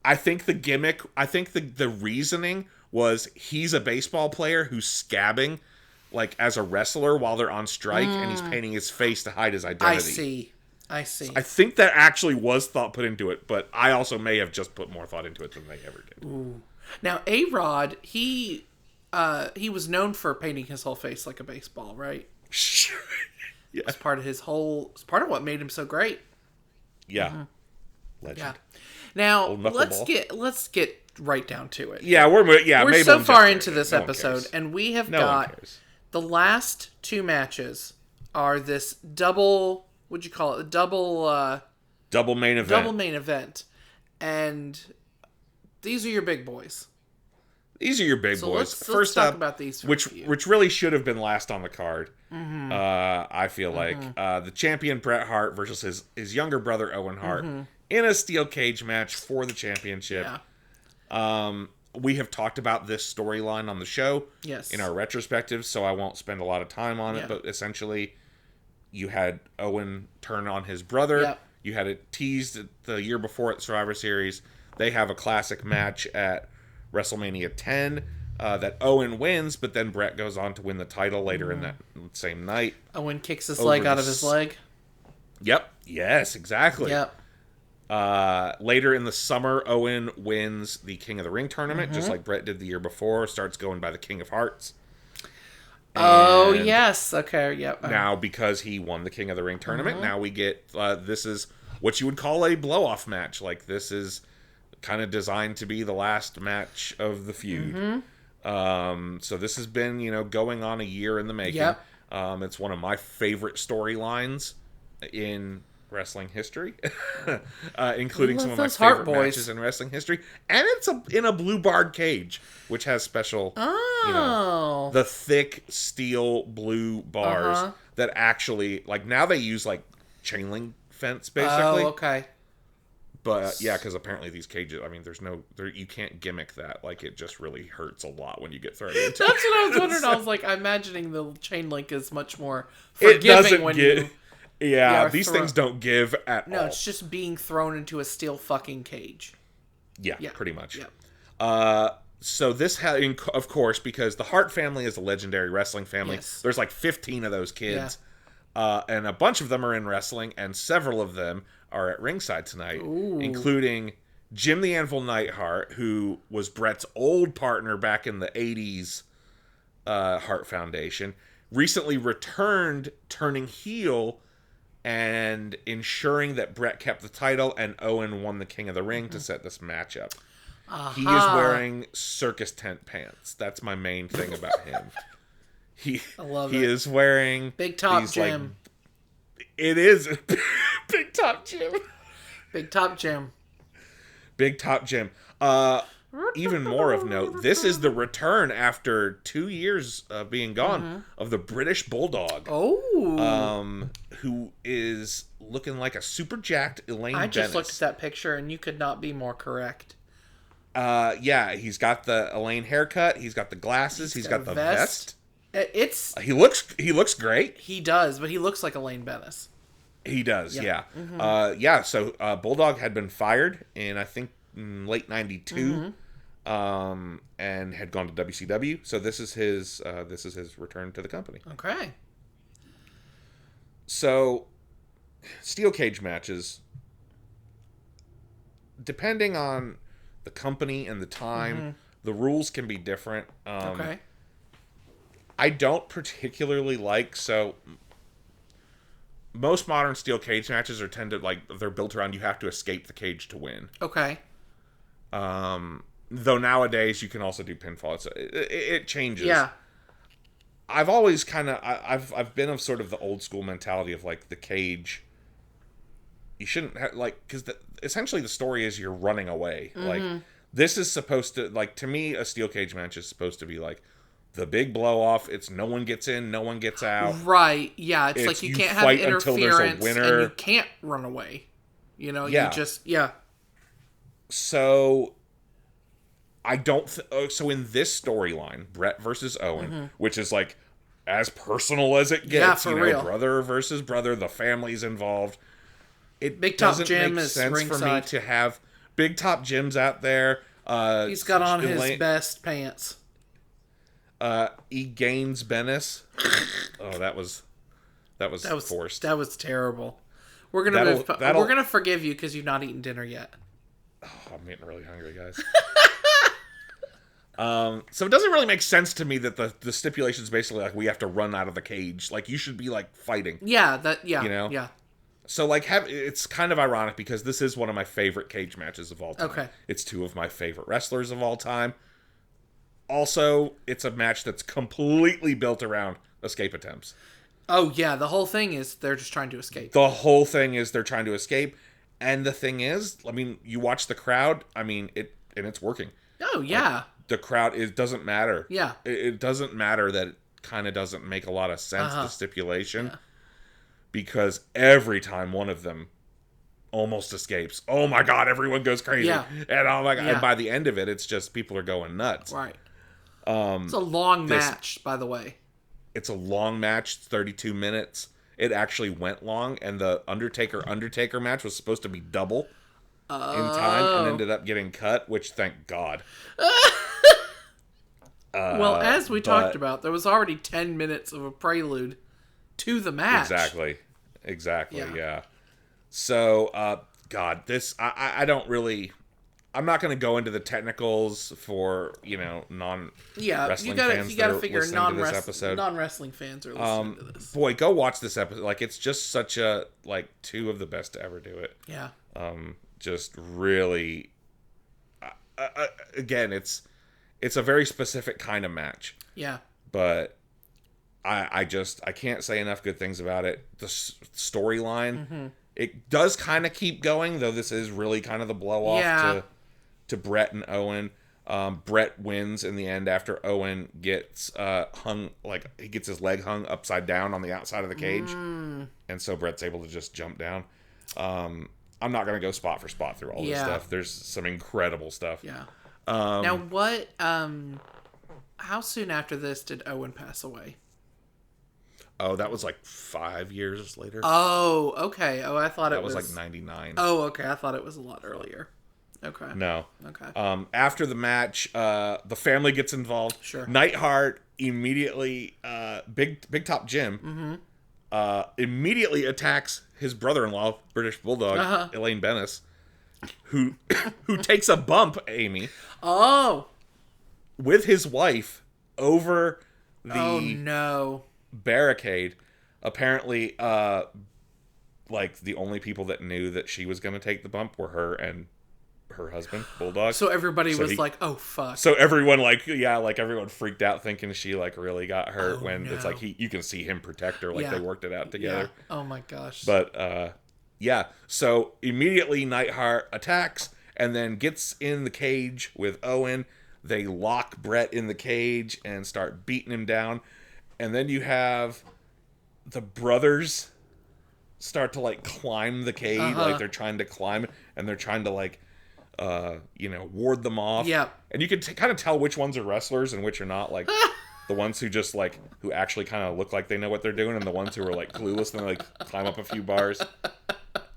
I think the gimmick, the reasoning was he's a baseball player who's scabbing, like, as a wrestler while they're on strike, and he's painting his face to hide his identity. I see. So I think that actually was thought put into it, but I also may have just put more thought into it than they ever did. Ooh. Now, A-Rod, he was known for painting his whole face like a baseball, right? Yeah. It's part of what made him so great. Yeah. Legend. Yeah. Now, let's get right down to it. Yeah, we're Mabel so far into this episode, and we have got the last two matches are this double. What'd you call it? Double main event. Double main event, and these are your big boys. These are your big boys. Let's First talk up, about these, which really should have been last on the card. I feel like the champion Bret Hart versus his younger brother Owen Hart. In a steel cage match for the championship. Yeah. We have talked about this storyline on the show in our retrospective, so I won't spend a lot of time on it, but essentially you had Owen turn on his brother. Yep. You had it teased the year before at Survivor Series. They have a classic match at WrestleMania 10 that Owen wins, but then Bret goes on to win the title later in that same night. Owen kicks his leg out of his leg. Yep. Yes, exactly. Yep. Later in the summer, Owen wins the King of the Ring tournament, just like Bret did the year before. Starts going by the King of Hearts. Oh, yes. Okay, yep. Now, because he won the King of the Ring tournament, now we get, this is what you would call a blow-off match. Like, this is kind of designed to be the last match of the feud. So this has been, going on a year in the making. Yep. It's one of my favorite storylines in wrestling history, including some of my Hart favorite boys. matches in wrestling history. And it's in a blue barred cage, which has special, the thick steel blue bars that actually, like, now they use, like, chain link fence, basically. Oh, okay. But, yeah, because apparently these cages, I mean, you can't gimmick that. Like, it just really hurts a lot when you get thrown into it. That's what I was wondering. I was like, I'm imagining the chain link is much more forgiving these things don't give at all. No, it's just being thrown into a steel fucking cage. Yeah, pretty much. Yeah. So this had, of course, because the Hart family is a legendary wrestling family. Yes. There's like 15 of those kids. Yeah. And a bunch of them are in wrestling, and several of them are at ringside tonight, including Jim the Anvil Neidhart, who was Bret's old partner back in the 80s Hart Foundation, recently returned, turning heel and ensuring that Bret kept the title and Owen won the King of the Ring to set this match up. He is wearing circus tent pants. That's my main thing about him. He is wearing Big Top Jim. It is Big Top Jim. Big Top Jim. Big Top Jim. Even more of note, this is the return after 2 years of being gone of the British Bulldog. Oh. Who is looking like a super jacked Elaine Dennis. I just looked at that picture and you could not be more correct. Yeah, he's got the Elaine haircut. He's got the glasses. He's got the vest. He looks great. He does, but he looks like Elaine Bennis. He does, yeah. So Bulldog had been fired in, I think, late 92, and had gone to WCW. So this is his return to the company. Okay. So, steel cage matches, depending on the company and the time, the rules can be different. Okay. I don't particularly like, most modern steel cage matches they're built around you have to escape the cage to win. Okay. Though nowadays you can also do pinfall. It changes. Yeah. I've always I've been of sort of the old school mentality of like the cage. You shouldn't have, because essentially the story is you're running away. Like, this is supposed to, like, to me, a steel cage match is supposed to be like the big blow off. It's no one gets in, no one gets out. Right. Yeah. It's like you can't have interference and you can't run away. You know, you just, So I don't, so in this storyline, Bret versus Owen, which is like as personal as it gets, real. Brother versus brother, the family's involved. It Big Top doesn't Jim make is sense ringside. for me to have Big Top Jim's out there. He's got on his best pants. Gaines Bennis. Oh, that was forced. That was terrible. We're gonna forgive you because you've not eaten dinner yet. Oh, I'm getting really hungry, guys. So it doesn't really make sense to me that the stipulation is basically like we have to run out of the cage. Like, you should be like fighting. Yeah, yeah. So like it's kind of ironic because this is one of my favorite cage matches of all time. Okay. It's two of my favorite wrestlers of all time. Also, it's a match that's completely built around escape attempts. Oh yeah, the whole thing is they're just trying to escape. The whole thing is they're trying to escape. And the thing is, I mean, you watch the crowd, I mean, it's working. Oh yeah. Like, the crowd, it doesn't matter. Yeah. It doesn't matter that it kind of doesn't make a lot of sense, the stipulation. Yeah. Because every time one of them almost escapes, oh my God, everyone goes crazy. Yeah. And oh my God, and by the end of it, it's just people are going nuts. Right. It's a long match, by the way. It's a long match, 32 minutes. It actually went long, and the Undertaker match was supposed to be double in time and ended up getting cut, which thank God. Well, as we talked about, there was already 10 minutes of a prelude to the match. Exactly, yeah. So, God, this, I don't really, I'm not going to go into the technicals for, non-wrestling fans you gotta that figure are listening to this episode. Non-wrestling fans are listening to this. Boy, go watch this episode. Like, it's just such a, two of the best to ever do it. Yeah. Just really, again, it's a very specific kind of match. Yeah. But I can't say enough good things about it. The storyline It does kind of keep going, though this is really kind of the blow-off to Bret and Owen. Bret wins in the end after Owen gets hung, like, he gets his leg hung upside down on the outside of the cage. And so Bret's able to just jump down. I'm not going to go spot for spot through all this stuff. There's some incredible stuff. Yeah. Now, what, how soon after this did Owen pass away? Oh, that was like 5 years later. Oh, okay. Oh, I thought it was... That was like 99. Oh, okay. I thought it was a lot earlier. Okay. No. Okay. After the match, the family gets involved. Sure. Neidhart immediately, Big Top Jim, immediately attacks his brother-in-law, British Bulldog, Elaine Bennis, who takes a bump, Amy. Oh. With his wife over the barricade. Apparently, like, the only people that knew that she was going to take the bump were her and her husband, Bulldog. So everybody was like, oh, fuck. So everyone, everyone freaked out thinking she, like, really got hurt when it's like you can see him protect her, like they worked it out together. Yeah. Oh, my gosh. But, so immediately Neidhart attacks and then gets in the cage with Owen. They lock Bret in the cage and start beating him down. And then you have the brothers start to, like, climb the cage. Like, they're trying to climb, and they're trying to, like, ward them off. Yeah. And you can kind of tell which ones are wrestlers and which are not. Like, the ones who just, like, who actually kind of look like they know what they're doing, and the ones who are, like, clueless and, like, climb up a few bars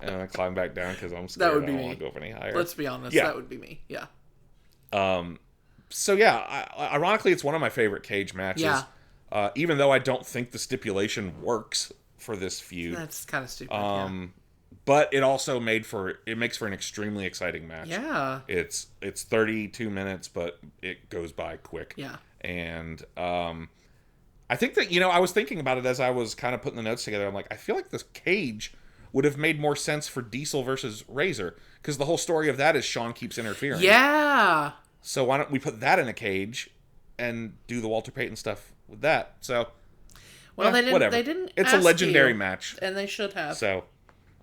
and then climb back down because I'm scared. That would be I don't me. want to go up any higher. Let's be honest. Yeah. That would be me. Yeah. So, yeah, ironically, it's one of my favorite cage matches. Yeah. Even though I don't think the stipulation works for this feud. That's kind of stupid. But it also makes for an extremely exciting match. Yeah. It's 32 minutes, but it goes by quick. Yeah. And I think that, I was thinking about it as I was kind of putting the notes together. I'm like, I feel like this cage would have made more sense for Diesel versus Razor, because the whole story of that is Shawn keeps interfering. Yeah. So why don't we put that in a cage and do the Walter Payton stuff with that? So, well, they didn't. Whatever. They didn't. It's a legendary match, and they should have. So,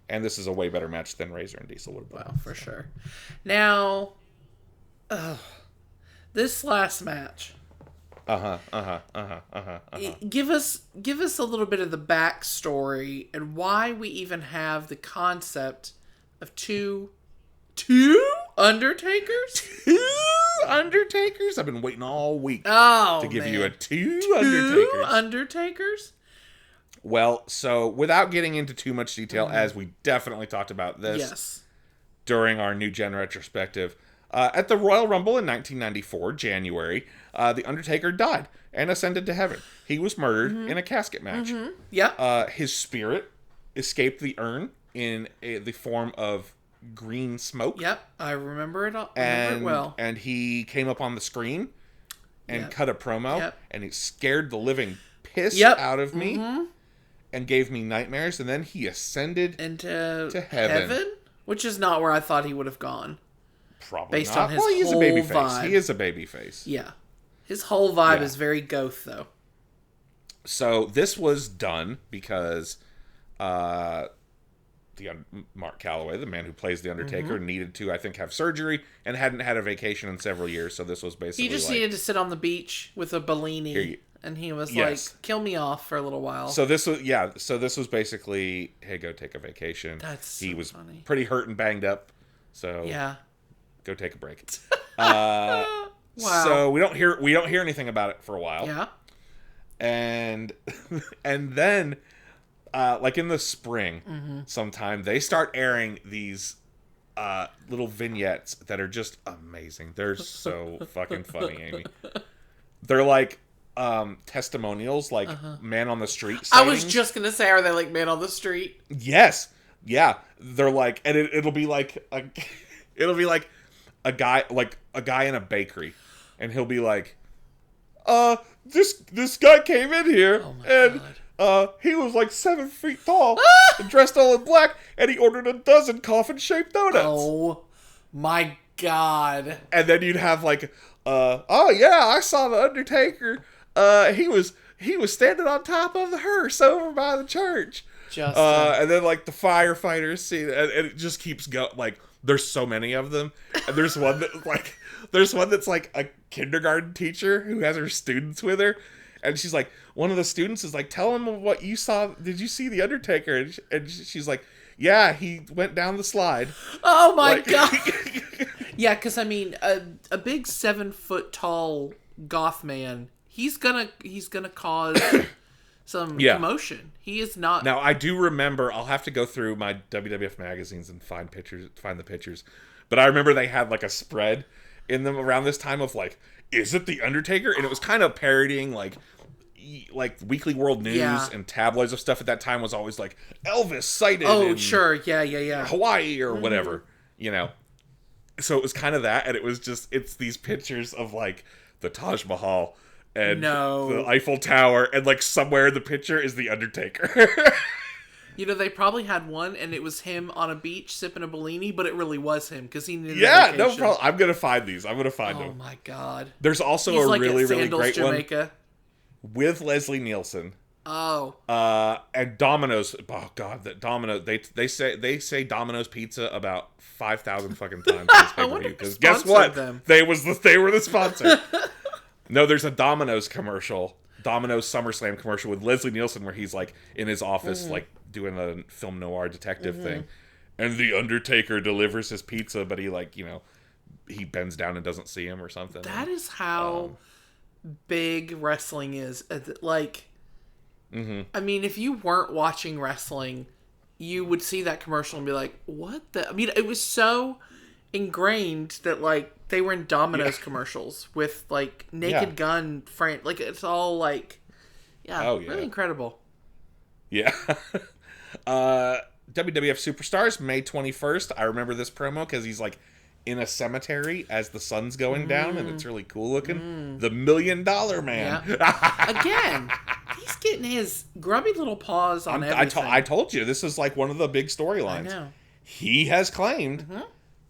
and this is a way better match than Razor and Diesel would have been. Well, for sure. Now, this last match. Give us a little bit of the backstory and why we even have the concept of two Undertakers. Two Undertakers. I've been waiting all week to give you a two Undertakers. Well, so without getting into too much detail, as we definitely talked about this during our New Gen retrospective, at the Royal Rumble in 1994, January, The Undertaker died and ascended to heaven. He was murdered in a casket match. Yeah. His spirit escaped the urn in the form of green smoke. Yep, I remember it all. Remember it well. And he came up on the screen and cut a promo, and it scared the living piss out of me and gave me nightmares. And then he ascended into heaven, which is not where I thought he would have gone. Probably based not. On his he's whole a baby vibe. face. He is a baby face. Yeah, his whole vibe is very goth, though. So this was done because Mark Calloway, the man who plays the Undertaker, needed to, I think, have surgery and hadn't had a vacation in several years. So this was basically he just needed to sit on the beach with a Bellini, and he was like, "Kill me off for a little while." So this was So this was basically, hey, go take a vacation. He was funny. Pretty hurt and banged up. So go take a break. Wow. So we don't hear anything about it for a while. Yeah. And then like in the spring sometime, they start airing these little vignettes that are just amazing. They're so fucking funny, Amy. They're like testimonials, like man on the street sightings. I was just gonna say, are they like man on the street? Yes. Yeah. They're like, and it'll be like a guy in a bakery, and he'll be like, this guy came in here, and he was like 7 feet tall, and dressed all in black, and he ordered a dozen coffin-shaped donuts. Oh my god! And then you'd have like, I saw the Undertaker. He was standing on top of the hearse over by the church. And then like the firefighters see, and it just keeps going. Like there's so many of them, and there's one that's like a kindergarten teacher who has her students with her, and she's like, one of the students is like, tell him what you saw. Did you see the Undertaker? And she's like, yeah, he went down the slide. Oh my god. Yeah, because I mean, a big 7-foot tall goth man, he's gonna cause some commotion. He is not. Now I do remember. I'll have to go through my WWF magazines and find the pictures. But I remember they had like a spread in them around this time of like, is it the Undertaker? And it was kind of parodying like Weekly World News and tabloids of stuff at that time was always like Elvis sighted. Oh, sure, yeah. Hawaii or whatever, So it was kind of that, and it's these pictures of like the Taj Mahal and the Eiffel Tower, and like somewhere in the picture is the Undertaker. They probably had one, and it was him on a beach sipping a Bellini, but it really was him because he needed. Yeah, no problem. I'm gonna find these. I'm gonna find them. Oh my god! There's also a really great Jamaica. One with Leslie Nielsen. Oh. And Domino's. Oh god, that Domino's. They say Domino's Pizza about 5,000 fucking times. Because guess what? They were the sponsor. No, there's a Domino's commercial, Domino's SummerSlam commercial with Leslie Nielsen where he's like in his office like doing a film noir detective thing, and the Undertaker delivers his pizza, but he he bends down and doesn't see him or something. That is how big wrestling is. Like. I mean, if you weren't watching wrestling, you would see that commercial and be like, what the... I mean, it was so ingrained that, like, they were in Domino's commercials with, like, Naked Gun, Frank. Like, it's all, like... really incredible. Yeah. WWF Superstars, May 21st. I remember this promo because he's, like, in a cemetery as the sun's going down, and it's really cool looking. The $1 Million Man. Yeah. Again, he's getting his grubby little paws on everything. I told you, this is like one of the big storylines. I know. He has claimed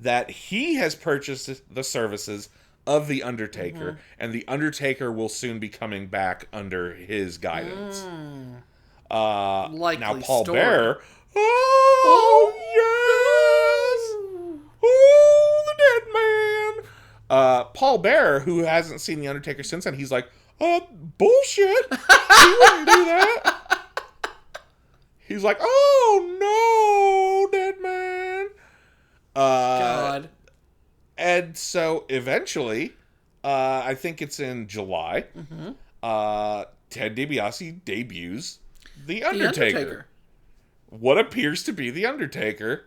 that he has purchased the services of The Undertaker, and The Undertaker will soon be coming back under his guidance. Now, Paul Bearer... Oh, yes! Oh, the dead man! Paul Bearer, who hasn't seen The Undertaker since then, he's like, bullshit! He wouldn't do that! He's like, oh, no, dead man! God. And so, eventually, I think it's in July, Ted DiBiase debuts The Undertaker. What appears to be The Undertaker.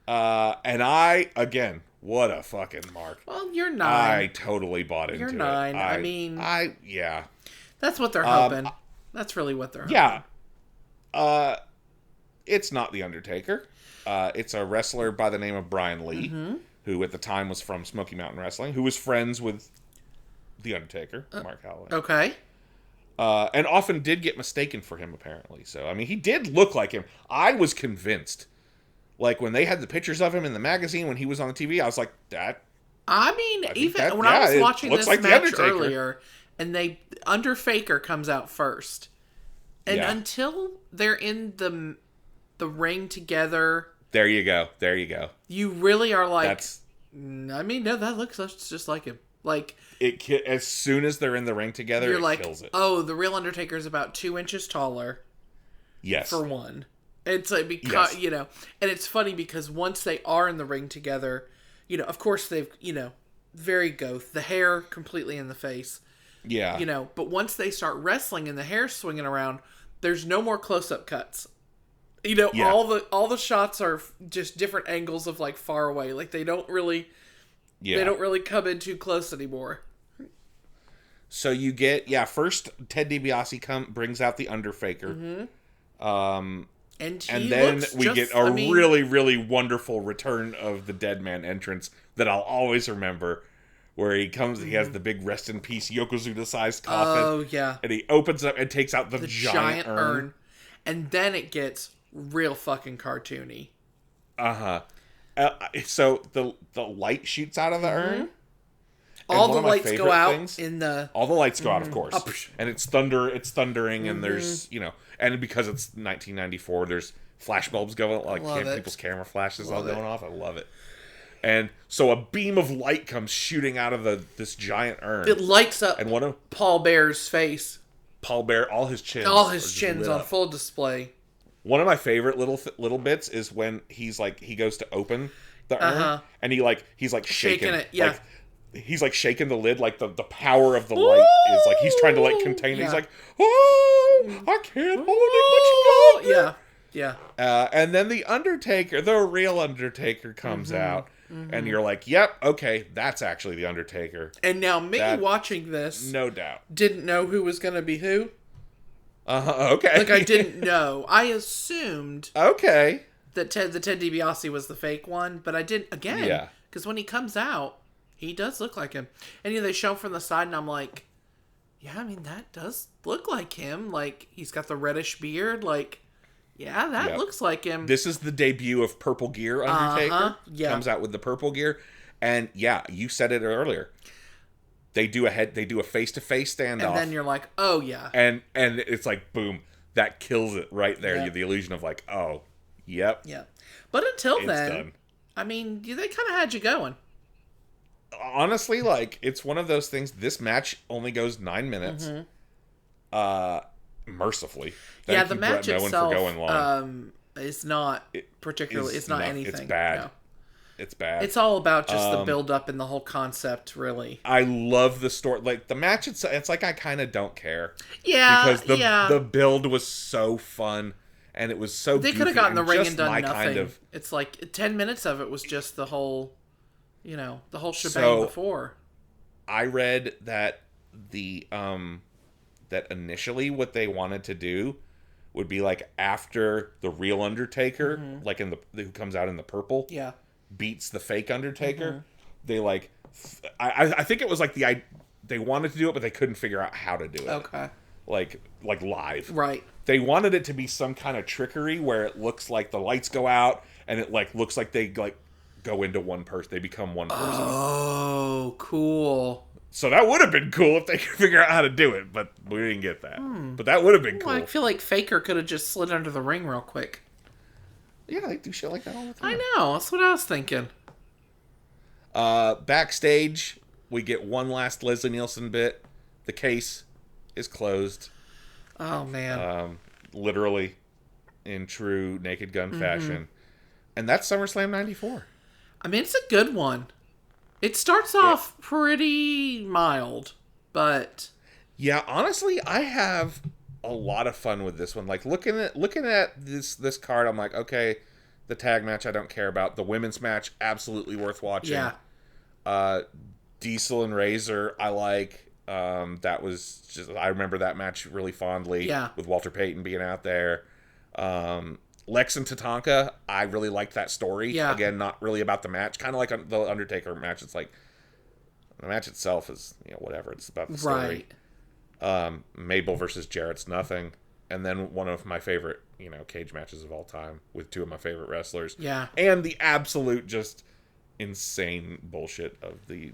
And what a fucking mark. Well, you're 9. I totally bought into it. You're 9. Yeah. That's what they're hoping. That's really what they're hoping. Yeah. It's not The Undertaker. It's a wrestler by the name of Brian Lee, who at the time was from Smoky Mountain Wrestling, who was friends with The Undertaker, Mark Calloway. Okay. And often did get mistaken for him, apparently. So, I mean, he did look like him. I was convinced. Like, when they had the pictures of him in the magazine when he was on the TV, I was like, that... I was watching this match earlier, and Underfaker comes out first. And until they're in the ring together... There you go. You really are like... that looks just like him. Like... as soon as they're in the ring together, you're like, kills it. Oh, the real Undertaker is about 2 inches taller. Yes. For one. It's like, because, and it's funny because once they are in the ring together, of course they've, very goth, the hair completely in the face. Yeah. But once they start wrestling and the hair's swinging around, there's no more close-up cuts. All the shots are just different angles of like far away. Like they don't really come in too close anymore. So you get, first Ted DiBiase brings out the Underfaker. And then we get a really, really wonderful return of the Dead Man entrance that I'll always remember, where he comes, he has the big rest in peace Yokozuna-sized coffin. Oh, yeah. And he opens up and takes out the giant urn. And then it gets real fucking cartoony. So the light shoots out of the urn, all the lights go out in the... All the lights go out, of course. And it's thundering, and there's, and because it's 1994, there's flashbulbs going, like people's camera flashes all going off. I love it. And so a beam of light comes shooting out of this giant urn. It lights up and Paul Bear's face. Paul Bear, all his chins on full display. One of my favorite little bits is when he goes to open the urn, and he's shaking it. Yeah. He's shaking the lid, like the power of the light is he's trying to contain it. He's like, oh, I can't hold it much longer. Yeah. And then the Undertaker, the real Undertaker, comes out. And you're like, yep, okay, that's actually the Undertaker. And now me watching this, no doubt, didn't know who was going to be who. Okay. I didn't know. I assumed that the Ted DiBiase was the fake one, but I didn't, again, because when he comes out, he does look like him. And they show him from the side, and I'm like, yeah, I mean, that does look like him. He's got the reddish beard, yeah, that looks like him. This is the debut of Purple Gear Undertaker. Comes out with the purple gear. And you said it earlier. They do a face-to-face standoff. And then you're like, oh yeah. And it's like, boom, that kills it right there. Yep. The illusion of oh, yep. Yeah. But until then, done. I mean, they kind of had you going. Honestly, it's one of those things. This match only goes 9 minutes. Mercifully. Thank you, the match Bret itself for going long. Is not particularly. It's not anything. It's bad. No. It's bad. It's all about just the build up and the whole concept, really. I love the story. The match itself, it's I kind of don't care. Yeah. Because the build was so fun and it was so They could have gotten the ring and done nothing. It's 10 minutes of it was just the whole, the whole shebang before. I read that that initially what they wanted to do would be after the real Undertaker, who comes out in the purple, beats the fake Undertaker. They I think it was they wanted to do it, but they couldn't figure out how to do it. Okay. Live. Right. They wanted it to be some kind of trickery where it looks like the lights go out and it looks like they go into one person. They become one person. Oh, cool. So that would have been cool if they could figure out how to do it, but we didn't get that. But that would have been cool. I feel like Faker could have just slid under the ring real quick. Yeah, they do shit like that all the time. I know. That's what I was thinking. Backstage, we get one last Leslie Nielsen bit. The case is closed. Oh, man. Literally, in true Naked Gun fashion. And that's SummerSlam 94. I mean, it's a good one. It starts off pretty mild, but... Yeah, honestly, I have a lot of fun with this one. Looking at this card, I'm like, okay, the tag match I don't care about. The women's match, absolutely worth watching. Yeah. Diesel and Razor, I like. That was just, I remember that match really fondly. Yeah. With Walter Payton being out there. Lex and Tatanka, I really liked that story. Yeah. Again, not really about the match. Kind of like the Undertaker match. It's the match itself is, whatever. It's about the story. Right. Mabel versus Jarrett's nothing. And then one of my favorite, cage matches of all time with two of my favorite wrestlers. Yeah. And the absolute just insane bullshit of the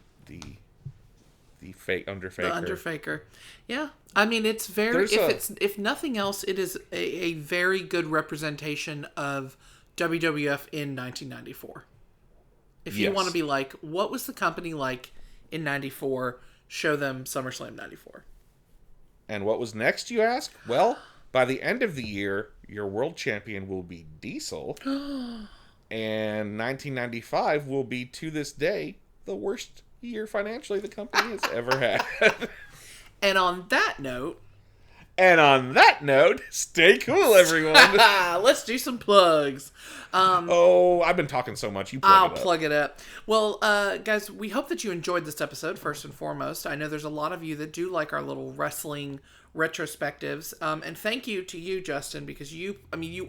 fake Undertaker. The Undertaker. Yeah. I mean, it's very, if nothing else, it is a very good representation of WWF in 1994. If you want to be what was the company like in 94? Show them SummerSlam 94. And what was next, you ask? Well, by the end of the year, your world champion will be Diesel. And 1995 will be, to this day, the worst year financially the company has ever had. And on that note, stay cool, everyone. Let's do some plugs. I've been talking so much. I'll plug it up. Well, guys, we hope that you enjoyed this episode, first and foremost. I know there's a lot of you that do like our little wrestling retrospectives. And thank you to you, Justin, because you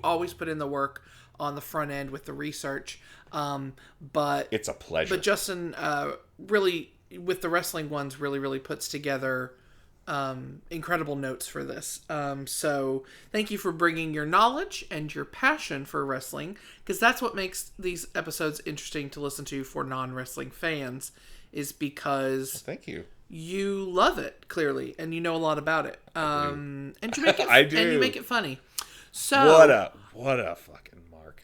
always put in the work on the front end with the research. But it's a pleasure. But Justin really, with the wrestling ones, really puts together incredible notes for this. So thank you for bringing your knowledge and your passion for wrestling, because that's what makes these episodes interesting to listen to for non-wrestling fans, is because thank you. You love it, clearly, and you know a lot about it. And you make it I do. And you make it funny. So what a fucking mark.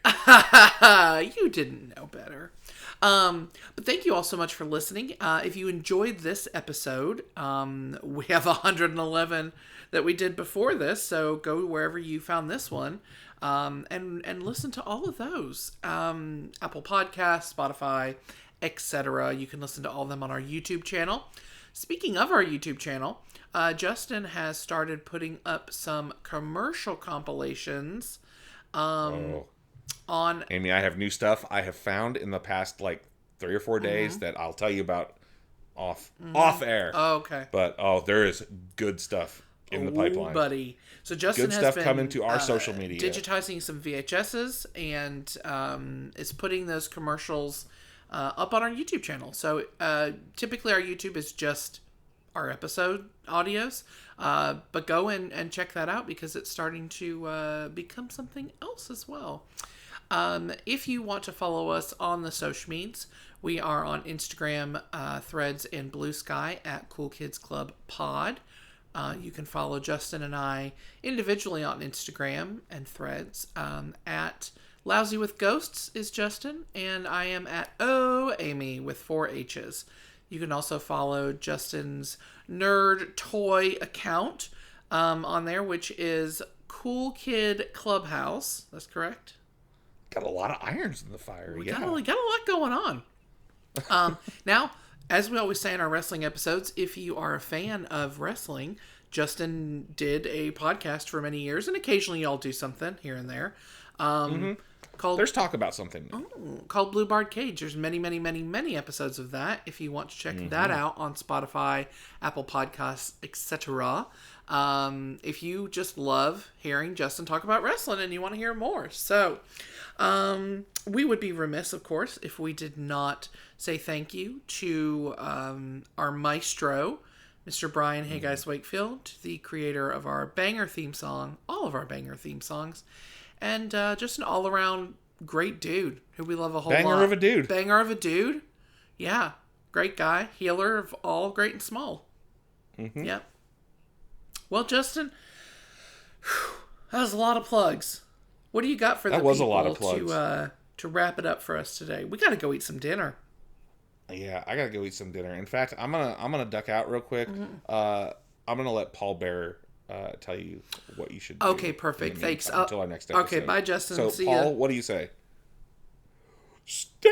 You didn't know better. But thank you all so much for listening. If you enjoyed this episode, we have 111 that we did before this, so go wherever you found this one, and listen to all of those. Apple Podcasts, Spotify, etc. You can listen to all of them on our YouTube channel. Speaking of our YouTube channel, Justin has started putting up some commercial compilations on... Amy, I have new stuff I have found in the past, 3 or 4 days that I'll tell you about off air. Oh, okay. But, there is good stuff in the pipeline. Buddy. So Justin good has stuff been coming to our social media. Digitizing some VHSs and is putting those commercials up on our YouTube channel. So typically our YouTube is just our episode audios, but go and check that out because it's starting to become something else as well. If you want to follow us on the social medias, we are on Instagram, Threads, and Blue Sky at Cool Kids Club Pod. You can follow Justin and I individually on Instagram and Threads. At Lousy with Ghosts is Justin, and I am at Amy with 4 H's. You can also follow Justin's nerd toy account on there, which is Cool Kid Clubhouse. That's correct. Got a lot of irons in the fire. We got a lot going on. Now, as we always say in our wrestling episodes, if you are a fan of wrestling, Justin did a podcast for many years, and occasionally y'all do something here and there. There's talk about something. Called Blue Barred Cage. There's many, many, many, many episodes of that. If you want to check that out on Spotify, Apple Podcasts, etc. If you just love hearing Justin talk about wrestling and you want to hear more. So, we would be remiss, of course, if we did not say thank you to our maestro, Mr. Brian Hey Guys Wakefield, the creator of our banger theme song, all of our banger theme songs, and just an all-around great dude who we love a whole lot. Banger of a dude. Banger of a dude. Yeah. Great guy. Healer of all great and small. Mm-hmm. Yep. Well, Justin, that was a lot of plugs. What do you got for the people a lot of plugs. To wrap it up for us today? We got to go eat some dinner. Yeah, I gotta go eat some dinner. In fact, I'm gonna duck out real quick. I'm gonna let Paul Bearer tell you what you should do. Okay, perfect. Thanks. Until our next episode. Okay, bye, Justin. So, see Paul, ya. what do you say? Stay